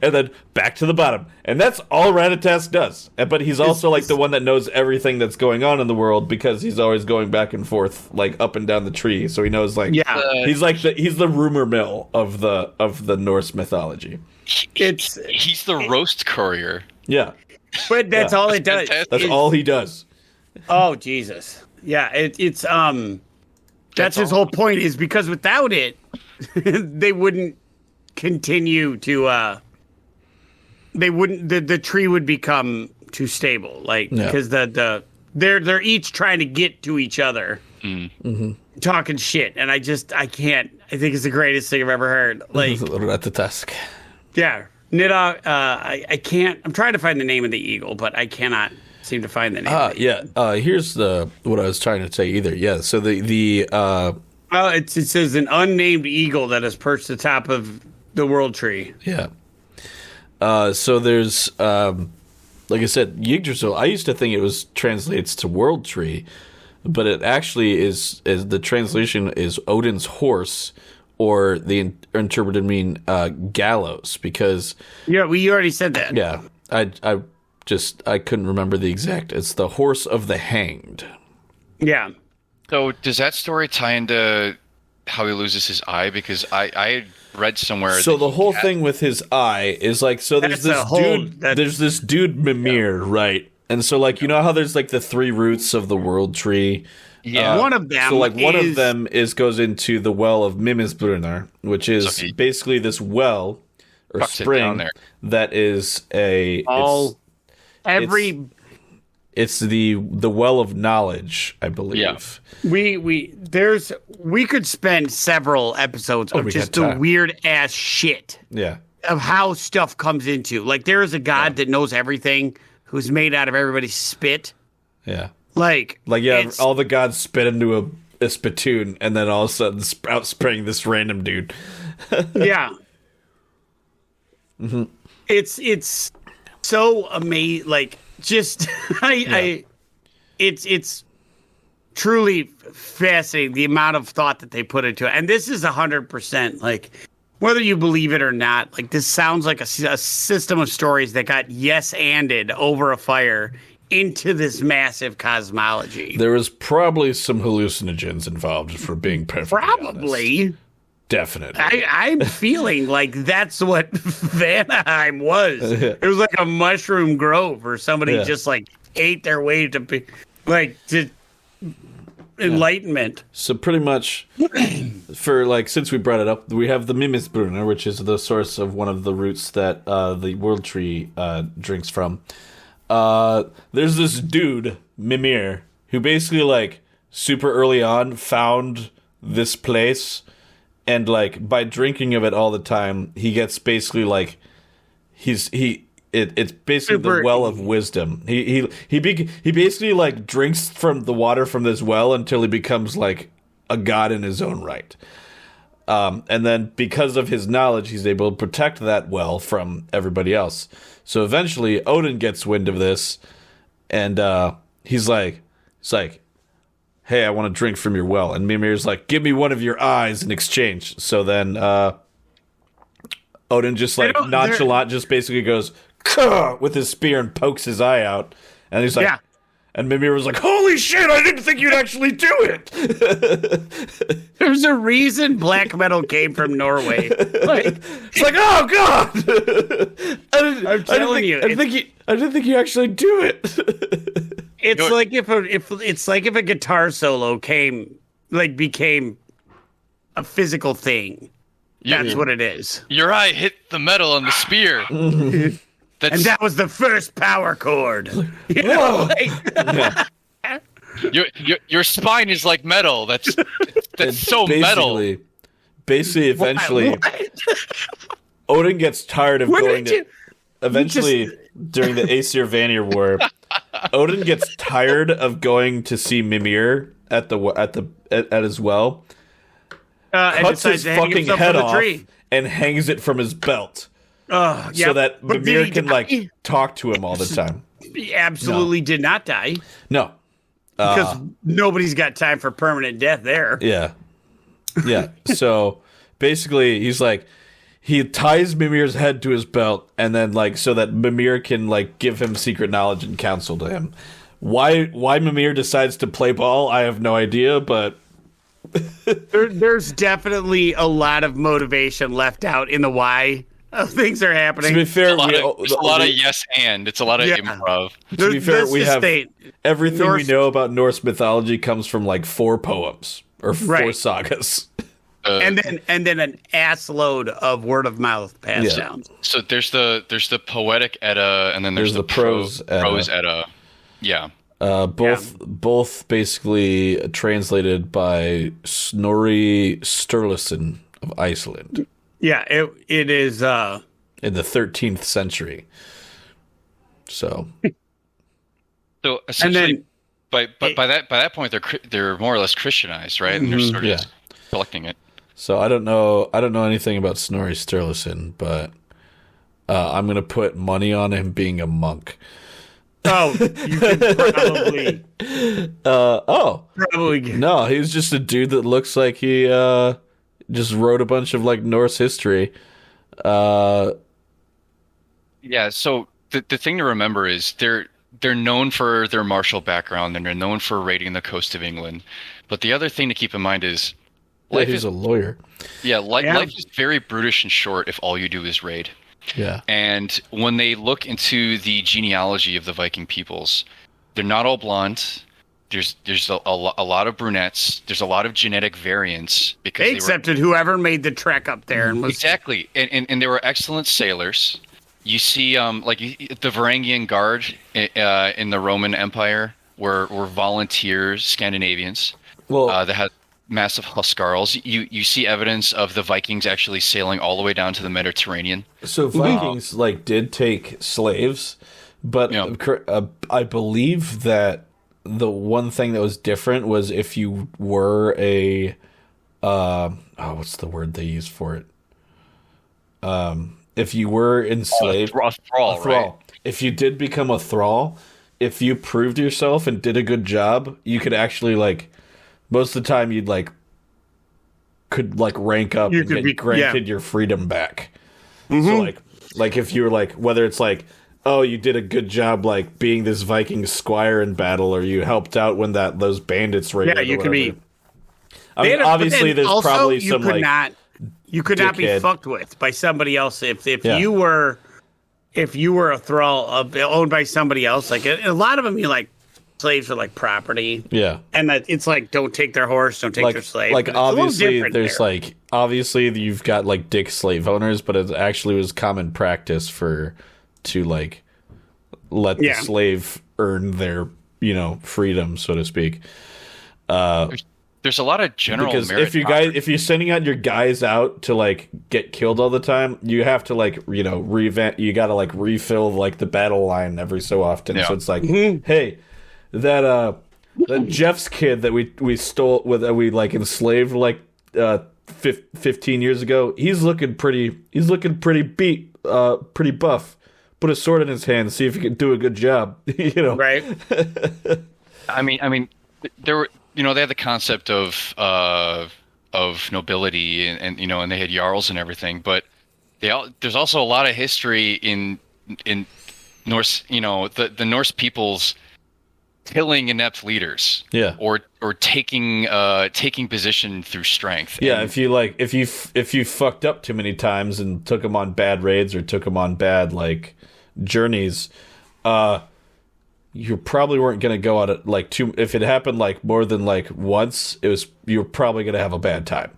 Speaker 1: then back to the bottom. And that's all Ratatosk does. But he's also like the one that knows everything that's going on in the world because he's always going back and forth, like up and down the tree. So he knows like, he's the rumor mill of the Norse mythology.
Speaker 3: He's the roast courier.
Speaker 1: Yeah.
Speaker 2: But that's all it does.
Speaker 1: That's all he does.
Speaker 2: Oh Jesus! Yeah, that's his whole point. Is because without it, they wouldn't continue to. The tree would become too stable, because they're each trying to get to each other, talking shit, and I can't. I think it's the greatest thing I've ever heard. Like
Speaker 1: Ratatosk.
Speaker 2: Yeah, Nidhogg. I can't. I'm trying to find the name of the eagle, but I cannot seem to find the name.
Speaker 1: Here's what I was trying to say either. Yeah, so
Speaker 2: it says an unnamed eagle that is perched atop of the world tree.
Speaker 1: Yeah. So there's like I said, Yggdrasil. I used to think it translates to world tree, but it actually is the translation is Odin's horse, or the interpreted mean gallows, because
Speaker 2: we already said that.
Speaker 1: Yeah, I couldn't remember the exact. It's the horse of the hanged.
Speaker 2: Yeah.
Speaker 3: So does that story tie into how he loses his eye? Because I read somewhere.
Speaker 1: So the whole thing with his eye is like, so there's this dude Mimir, right? And so like, you know how there's like the 3 roots of the world tree.
Speaker 2: Yeah, one of them.
Speaker 1: So like one of them goes into the well of Mimmisbrunnar, which is basically this well or spring that is it's the well of knowledge, I believe.
Speaker 2: Yeah. We could spend several episodes of just the weird ass shit.
Speaker 1: Yeah.
Speaker 2: Of how stuff comes into. Like there is a god that knows everything, who's made out of everybody's spit.
Speaker 1: Yeah.
Speaker 2: Like
Speaker 1: all the gods spit into a spittoon, and then all of a sudden out sprang this random dude.
Speaker 2: Yeah. Mm-hmm. It's so amazing. Like just it's truly fascinating the amount of thought that they put into it, and this is 100% like whether you believe it or not. Like this sounds like a system of stories that got yes-anded over a fire into this massive cosmology.
Speaker 1: There was probably some hallucinogens involved, for being perfectly honest. Definitely.
Speaker 2: I'm feeling like that's what Vanaheim was. It was like a mushroom grove, or somebody just like ate their way to enlightenment.
Speaker 1: So pretty much, for like, since we brought it up, we have the Mimmisbrunnar, which is the source of one of the roots that the world tree drinks from. There's this dude, Mimir, who basically like super early on found this place, and like by drinking of it all the time, he gets basically like it's basically the well of wisdom. He basically like drinks from the water from this well until he becomes like a god in his own right. And then because of his knowledge, he's able to protect that well from everybody else. So eventually Odin gets wind of this, and he's like, "Hey, I want to drink from your well." And Mimir's like, "Give me one of your eyes in exchange." So then Odin just like nonchalant just basically goes with his spear and pokes his eye out. And he's like, And Mimir was like, holy shit, I didn't think you'd actually do it.
Speaker 2: There's a reason black metal came from Norway.
Speaker 1: It's like, oh god.
Speaker 2: I'm telling you.
Speaker 1: I didn't think you actually do it.
Speaker 2: It's like if a guitar solo became a physical thing. That's what it is.
Speaker 3: Your eye hit the metal on the spear.
Speaker 2: And that was the first power chord. You know,
Speaker 3: your spine is like metal. That's so metal.
Speaker 1: Basically, eventually, Odin gets tired of going to. Eventually, during the Aesir Vanir War, Odin gets tired of going to see Mimir at his well. Cuts his fucking head off and hangs it from his belt. So that Mimir can talk to him all the time.
Speaker 2: He absolutely did not die.
Speaker 1: No.
Speaker 2: Because nobody's got time for permanent death there.
Speaker 1: Yeah. Yeah. So basically he ties Mimir's head to his belt and then so that Mimir can give him secret knowledge and counsel to him. Why Mimir decides to play ball, I have no idea, but
Speaker 2: there's definitely a lot of motivation left out in the why things are happening.
Speaker 1: To be fair,
Speaker 3: it's a lot of yes and it's a lot of improv.
Speaker 1: To be fair, we have everything we know about Norse mythology comes from 4 poems or 4 sagas.
Speaker 2: And then an ass load of word of mouth passed down.
Speaker 3: So there's the poetic Edda, and then there's the prose Edda. Yeah.
Speaker 1: Both basically translated by Snorri Sturluson of Iceland.
Speaker 2: Yeah, it is
Speaker 1: in the 13th century. So
Speaker 3: essentially, by that point they're more or less Christianized, right? And they're sort of collecting it.
Speaker 1: So I don't know anything about Snorri Sturluson, but I'm gonna put money on him being a monk.
Speaker 2: Oh, you could probably.
Speaker 1: Probably. No, he's just a dude that looks like he just wrote a bunch of Norse history.
Speaker 3: Yeah. So the thing to remember is they're known for their martial background and they're known for raiding the coast of England. But the other thing to keep in mind is
Speaker 1: he's a lawyer.
Speaker 3: Yeah, life is very brutish and short if all you do is raid.
Speaker 1: Yeah.
Speaker 3: And when they look into the genealogy of the Viking peoples, they're not all blonde. There's a lot of brunettes. There's a lot of genetic variance because
Speaker 2: they accepted whoever made the trek up there and was
Speaker 3: exactly. And they were excellent sailors. You see, the Varangian Guard in the Roman Empire were volunteers, Scandinavians.
Speaker 1: Well,
Speaker 3: that had massive huskarls. You see evidence of the Vikings actually sailing all the way down to the Mediterranean.
Speaker 1: So Vikings did take slaves, but I believe that the one thing that was different was if you were a what's the word they use for it? If you were enslaved,
Speaker 3: a thrall, right?
Speaker 1: If you did become a thrall, if you proved yourself and did a good job, you could actually most of the time you'd could rank up and get granted your freedom back. So if you were whether it's oh, you did a good job being this Viking squire in battle, or you helped out when those bandits raided. Yeah,
Speaker 2: you could be.
Speaker 1: I mean, obviously, there's probably some
Speaker 2: you could not be fucked with by somebody else if you were a thrall owned by somebody else. A lot of them, slaves are property.
Speaker 1: Yeah,
Speaker 2: and that it's don't take their horse, don't take their slave.
Speaker 1: Obviously, there's obviously you've got dick slave owners, but it actually was common practice to let the slave earn their freedom, so to speak.
Speaker 3: There's a lot of general
Speaker 1: because
Speaker 3: merit
Speaker 1: if you're sending out your guys out to get killed all the time, you have to revamp. You got to refill the battle line every so often. Yeah. So it's hey, that Jeff's kid that we stole that we enslaved 15 years ago. He's looking pretty beat, pretty buff. Put a sword in his hand, see if he can do a good job.
Speaker 2: Right?
Speaker 3: I mean, there were. They had the concept of nobility and they had jarls and everything, but there's also a lot of history in Norse. The Norse peoples killing inept leaders.
Speaker 1: Yeah.
Speaker 3: Or taking position through strength.
Speaker 1: Yeah,
Speaker 3: And
Speaker 1: if you fucked up too many times and took them on bad raids or took them on bad like journeys, you probably weren't gonna go on it like if it happened like more than like once, you're probably gonna have a bad time.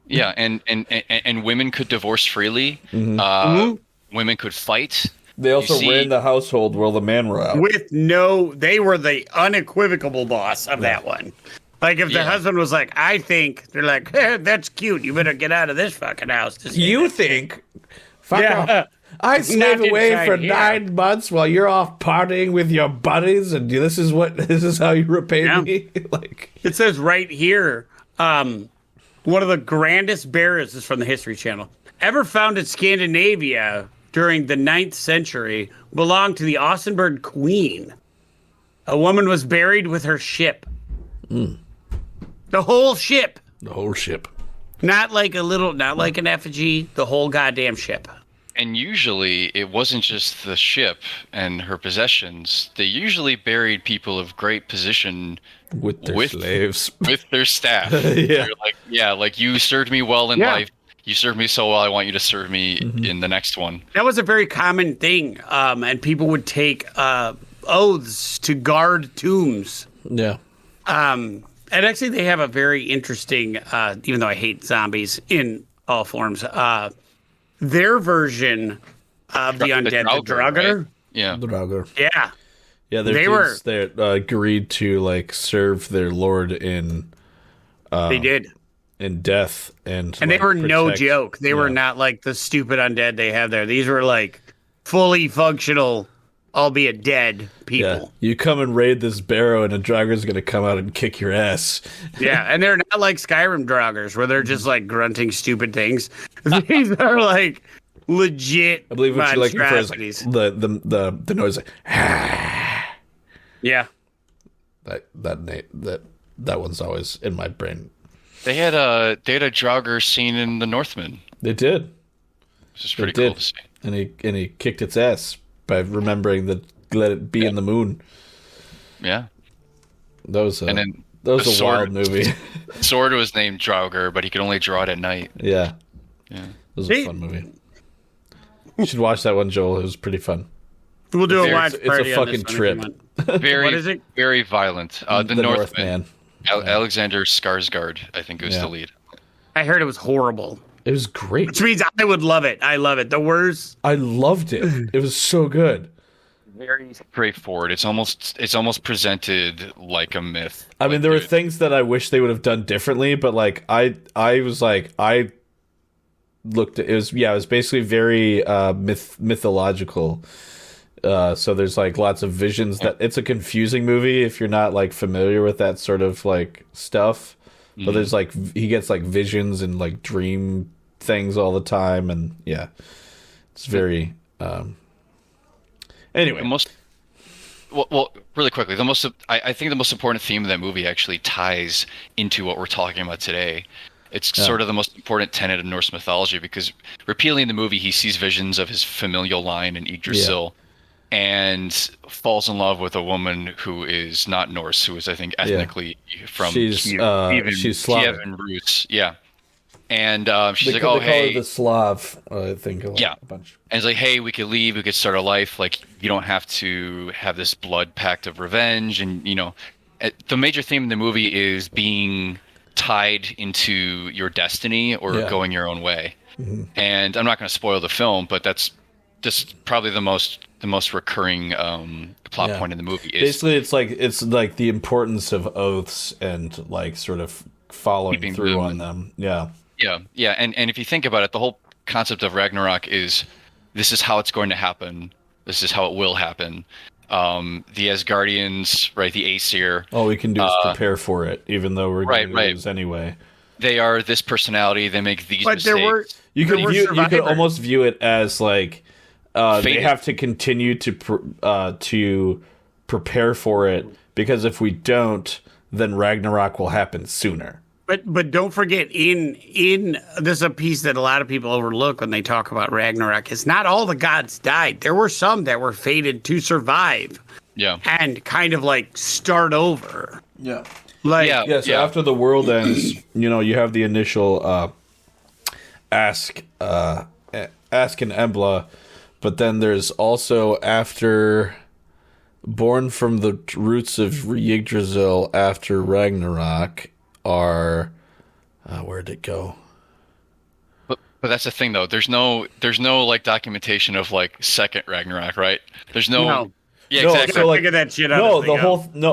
Speaker 3: Yeah, and women could divorce freely. Women could fight.
Speaker 1: They also ran the household while the men were out.
Speaker 2: They were the unequivocal boss of that one. Like if the husband was like, I think, they're like, hey, that's cute. You better get out of this fucking house.
Speaker 1: You think? Fuck off. I slaved away for 9 months while you're off partying with your buddies, and this is how you repay me. Like
Speaker 2: it says right here, one of the grandest burials is from the History Channel. Ever found in Scandinavia during the 9th century, belonged to the Ausenberg Queen. A woman was buried with her ship. The whole ship.
Speaker 1: The whole ship.
Speaker 2: Not like an effigy, the whole goddamn ship.
Speaker 3: And usually it wasn't just the ship and her possessions. They usually buried people of great position
Speaker 1: with their slaves.
Speaker 3: With their staff.
Speaker 1: Yeah.
Speaker 3: Like you served me well in life. You served me so well, I want you to serve me in the next one.
Speaker 2: That was a very common thing. And people would take oaths to guard tombs.
Speaker 1: Yeah.
Speaker 2: And actually they have a very interesting, even though I hate zombies in all forms, their version of the undead, the Draugr.
Speaker 3: Right? Yeah.
Speaker 1: The Draugr.
Speaker 2: Yeah.
Speaker 1: Yeah, they agreed to like serve their lord in
Speaker 2: they did.
Speaker 1: In death and
Speaker 2: they were no joke. They were not like the stupid undead they have there. These were like fully functional, albeit dead people.
Speaker 1: Yeah. You come and raid this barrow and a Drauggr's going to come out and kick your ass.
Speaker 2: Yeah, and they're not like Skyrim Draugrs where they're just like grunting stupid things. These are like legit.
Speaker 1: I believe what you're looking for is like the noise like
Speaker 2: yeah.
Speaker 1: That one's always in my brain.
Speaker 3: They had a Draugr scene in The Northman.
Speaker 1: They did.
Speaker 3: Which is pretty cool to see.
Speaker 1: And he kicked its ass by remembering that let it be in the moon.
Speaker 3: Yeah.
Speaker 1: That was a wild movie.
Speaker 3: Sword was named Draugr, but he could only draw it at night.
Speaker 1: Yeah. Yeah. It was a fun movie. You should watch that one, Joel. It was pretty fun.
Speaker 2: We'll do a watch party.
Speaker 1: It's a fucking trip.
Speaker 3: Very,
Speaker 2: what is it?
Speaker 3: Very violent. The Northman.
Speaker 1: Yeah.
Speaker 3: Alexander Skarsgård, I think, was the lead.
Speaker 2: I heard it was horrible.
Speaker 1: It was great.
Speaker 2: Which means I would love it. I love it. The worst.
Speaker 1: I loved it. It was so good.
Speaker 3: Very straightforward. It's almost presented like a myth.
Speaker 1: I mean, there were things that I wish they would have done differently, but like I looked at it was basically very mythological. So there's like lots of visions that it's a confusing movie if you're not like familiar with that sort of like stuff. But there's like he gets like visions and like dream things all the time, and yeah, it's very. Anyway,
Speaker 3: well, really quickly, I think the most important theme of that movie actually ties into what we're talking about today. It's sort of the most important tenet of Norse mythology because repeatedly in the movie he sees visions of his familial line in Yggdrasil. Yeah. And falls in love with a woman who is not Norse, who is, I think, ethnically from
Speaker 1: she's Slavic
Speaker 3: roots. Yeah. And she's
Speaker 1: they
Speaker 3: call
Speaker 1: her the Slav, I think. A bunch.
Speaker 3: And it's like, hey, we could leave. We could start a life. Like, you don't have to have this blood pact of revenge. And, the major theme in the movie is being tied into your destiny or going your own way. Mm-hmm. And I'm not going to spoil the film, but that's just probably the most recurring plot point in the movie.
Speaker 1: Basically, it's like the importance of oaths and like sort of following through on them. Yeah.
Speaker 3: Yeah. And if you think about it, the whole concept of Ragnarok is this is how it's going to happen. This is how it will happen. The Asgardians, right? The Aesir.
Speaker 1: All we can do is prepare for it, even though we're going to lose anyway.
Speaker 3: They are this personality. They make these mistakes.
Speaker 1: You could almost view it as like they have to continue to prepare for it, because if we don't, then Ragnarok will happen sooner.
Speaker 2: But don't forget, in this is a piece that a lot of people overlook when they talk about Ragnarok. It's not all the gods died. There were some that were fated to survive
Speaker 3: Yeah.
Speaker 2: And kind of like start over.
Speaker 1: Yeah.
Speaker 2: Like,
Speaker 1: So after the world ends, you have the initial ask and Embla, but then there's also after born from the roots of Yggdrasil after Ragnarok are where'd it go?
Speaker 3: But that's the thing though. There's no like documentation of like second Ragnarok, right? There's no. Yeah,
Speaker 1: no,
Speaker 3: exactly.
Speaker 1: So,
Speaker 2: figure that shit out.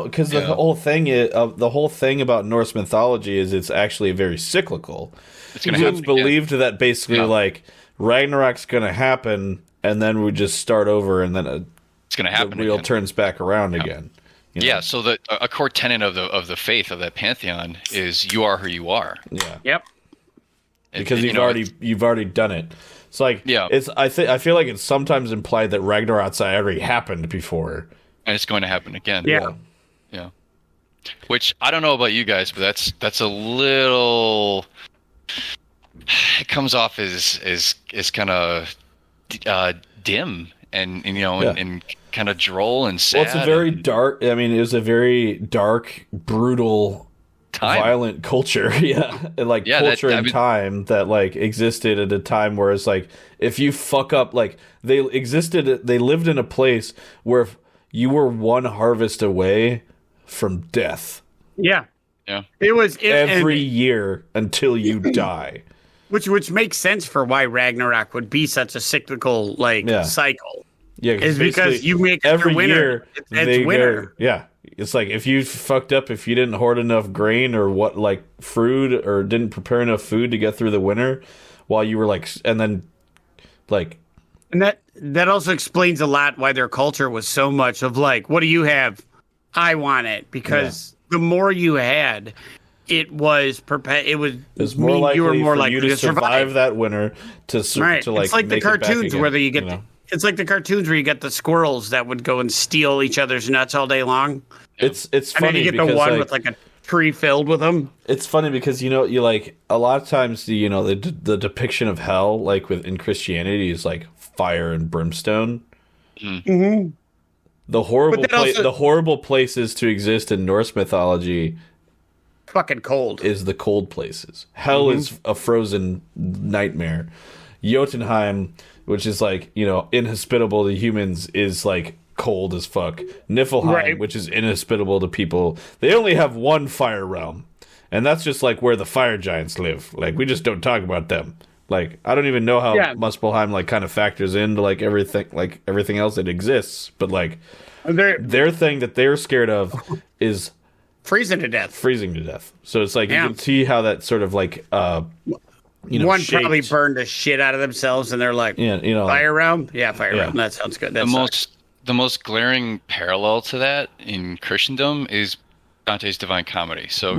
Speaker 1: Because the whole thing is the whole thing about Norse mythology is it's actually very cyclical. It's believed that basically like Ragnarok's going to happen, and then we just start over, and then
Speaker 3: it's going to happen.
Speaker 1: The wheel turns back around again.
Speaker 3: Yeah. So a core tenet of the faith of that pantheon is you are who you are.
Speaker 1: Yeah.
Speaker 2: Yep.
Speaker 1: Because you've already done it. It's like I feel like it's sometimes implied that Ragnarok's already happened before,
Speaker 3: and it's going to happen again.
Speaker 2: Yeah.
Speaker 3: Which I don't know about you guys, but that's a little. It comes off as kind of dim and and kind of droll and sad.
Speaker 1: Well, it's a very dark. I mean, it was a very dark, brutal. Time. Violent culture, culture and time that like existed at a time where it's like if you fuck up, like they lived in a place where you were one harvest away from death.
Speaker 2: Yeah,
Speaker 3: it
Speaker 2: was
Speaker 1: every year until you die,
Speaker 2: which makes sense for why Ragnarok would be such a cyclical cycle.
Speaker 1: Yeah,
Speaker 2: is because you make
Speaker 1: every
Speaker 2: winter,
Speaker 1: year
Speaker 2: it's winter.
Speaker 1: It's like if you fucked up, if you didn't hoard enough grain or fruit or didn't prepare enough food to get through the winter while you were and
Speaker 2: that also explains a lot why their culture was so much of like, what do you have? I want it, because the more you had, it was
Speaker 1: more likely
Speaker 2: you were more
Speaker 1: for
Speaker 2: likely
Speaker 1: you to survive that winter to
Speaker 2: it's like the cartoons where you get it's like the cartoons where you get the squirrels that would go and steal each other's nuts all day long.
Speaker 1: It's
Speaker 2: funny, and then you get the one with like a tree filled with them.
Speaker 1: It's funny because you like a lot of times the depiction of hell like in Christianity is like fire and brimstone.
Speaker 2: Mm-hmm.
Speaker 1: The horrible places to exist in Norse mythology.
Speaker 2: Fucking cold
Speaker 1: is the cold places. Hell is a frozen nightmare. Jotunheim, which is like inhospitable to humans, is like cold as fuck. Niflheim, which is inhospitable to people, they only have one fire realm, and that's just like where the fire giants live. Like we just don't talk about them. Like I don't even know how Muspelheim like kind of factors into like everything else that exists, but like their thing that they're scared of is
Speaker 2: freezing to death.
Speaker 1: So it's like you can see how that sort of like
Speaker 2: one shaped. Probably burned the shit out of themselves, and they're like, fire realm. Yeah, fire realm. That sounds good.
Speaker 3: The most glaring parallel to that in Christendom is Dante's Divine Comedy. So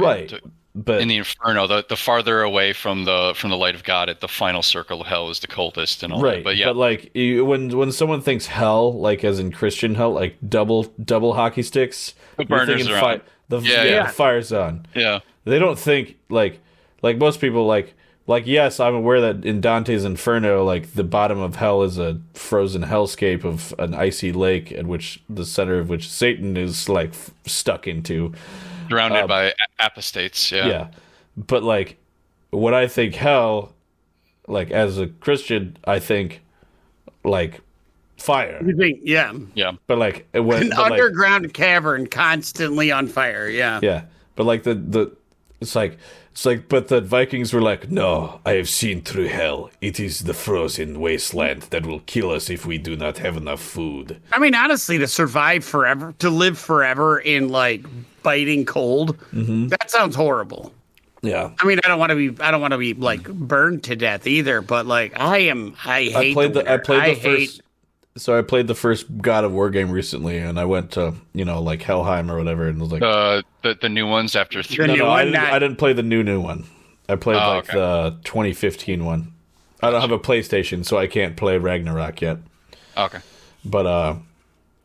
Speaker 3: but in the Inferno, the farther away from the light of God at the final circle of hell is the coldest and all that. But
Speaker 1: but like when someone thinks hell, like as in Christian hell, like double hockey sticks,
Speaker 3: the burners are on.
Speaker 1: The fire's on.
Speaker 3: Yeah,
Speaker 1: they don't think like most people like. Like, yes, I'm aware that in Dante's Inferno, like, the bottom of hell is a frozen hellscape of an icy lake at which the center of which Satan is, like, stuck into.
Speaker 3: Surrounded by apostates,
Speaker 1: Yeah. But, like, when I think hell, like, as a Christian, I think, like, fire.
Speaker 2: You think, yeah.
Speaker 1: But, like, an
Speaker 2: underground cavern constantly on fire, yeah.
Speaker 1: Yeah. But, like, it's like, but the Vikings were like, no, I have seen through hell. It is the frozen wasteland that will kill us if we do not have enough food.
Speaker 2: I mean, honestly, to survive forever, to live forever in like biting cold, that sounds horrible.
Speaker 1: Yeah.
Speaker 2: I mean, I don't want to be like burned to death either, but like I played
Speaker 1: the first God of War game recently, and I went to like Helheim or whatever, and was like
Speaker 3: the new ones after 3.
Speaker 1: I didn't play the new one. I played the 2015 one. I don't have a PlayStation, so I can't play Ragnarok yet.
Speaker 3: Okay,
Speaker 1: but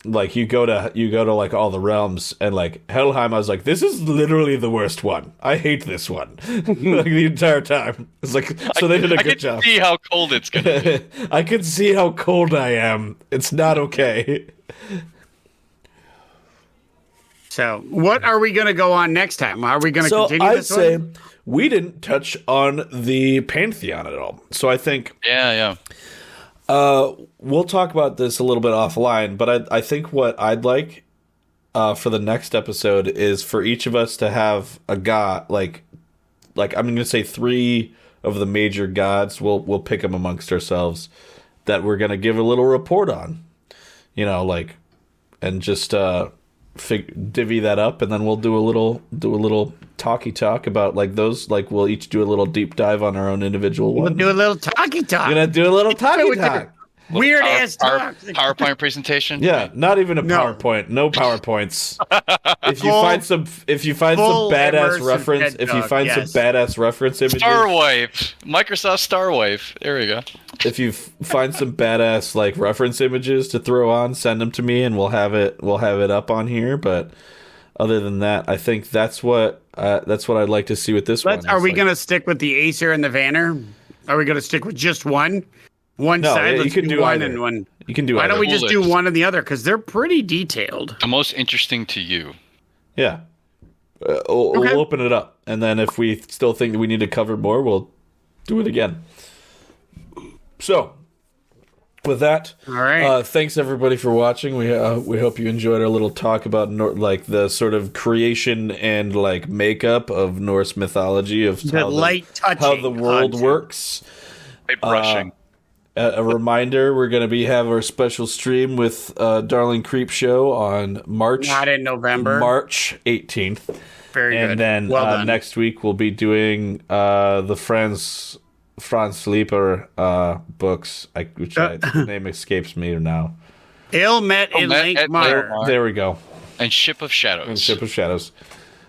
Speaker 1: like you go to like all the realms, and like Helheim, I was like, this is literally the worst one. I hate this one. Like the entire time. It's like so they did a good job.
Speaker 3: I can see how cold it's gonna be.
Speaker 1: I can see how cold I am. It's not okay.
Speaker 2: So, what are we going to go on next time? Are we going to continue this
Speaker 1: I'd say
Speaker 2: one?
Speaker 1: we didn't touch on the Pantheon at all. So I think...
Speaker 3: Yeah.
Speaker 1: We'll talk about this a little bit offline, but I think what I'd like for the next episode is for each of us to have a god, like I'm going to say 3 of the major gods. We'll pick them amongst ourselves that we're going to give a little report on, and just divvy that up, and then we'll do a little talky talk about those. We'll each do a little deep dive on our own individual one.
Speaker 2: We'll do a little talky talk.
Speaker 1: We're gonna do a little talky talk.
Speaker 2: Weird ass talk.
Speaker 3: PowerPoint presentation.
Speaker 1: Yeah, not even a PowerPoint. No PowerPoints. If you find some badass reference, some badass reference images,
Speaker 3: Starwave, Microsoft Starwave. There we go.
Speaker 1: If you find some badass reference images to throw on, send them to me, and we'll have it up on here. But other than that, I think that's what I'd like to see with this one.
Speaker 2: Are we gonna stick with the Aesir and the Vanner? Are we gonna stick with just one? One side,
Speaker 1: you can do
Speaker 2: one
Speaker 1: either.
Speaker 2: and one.
Speaker 1: You can do
Speaker 2: Why
Speaker 1: either.
Speaker 2: don't we just do one and the other? Because they're pretty detailed.
Speaker 3: The most interesting to you.
Speaker 1: Yeah. We'll open it up. And then if we still think that we need to cover more, we'll do it again. So, with that,
Speaker 2: all right.
Speaker 1: Thanks everybody for watching. We hope you enjoyed our little talk about the sort of creation and makeup of Norse mythology, of how the world works.
Speaker 3: Light brushing.
Speaker 1: A reminder: we're going to have our special stream with Darling Creep Show on
Speaker 2: not in November,
Speaker 1: March 18th.
Speaker 2: Very good.
Speaker 1: And then next week we'll be doing the Franz Lieber books, which the name escapes me now.
Speaker 2: Ilmet in Lankmar.
Speaker 1: There we go.
Speaker 3: And Ship of Shadows.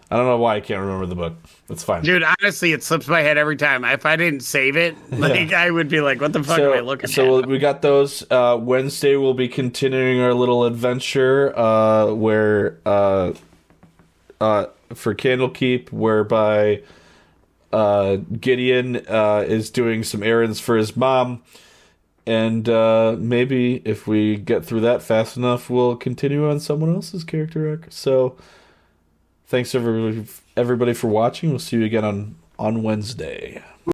Speaker 1: I don't know why I can't remember the book. It's fine.
Speaker 2: Dude, honestly, it slips my head every time. If I didn't save it, I would be like, what the fuck am I looking at?
Speaker 1: So we got those. Wednesday, we'll be continuing our little adventure where for Candlekeep, whereby Gideon is doing some errands for his mom. And maybe if we get through that fast enough, we'll continue on someone else's character arc. So... thanks everybody for watching. We'll see you again on Wednesday.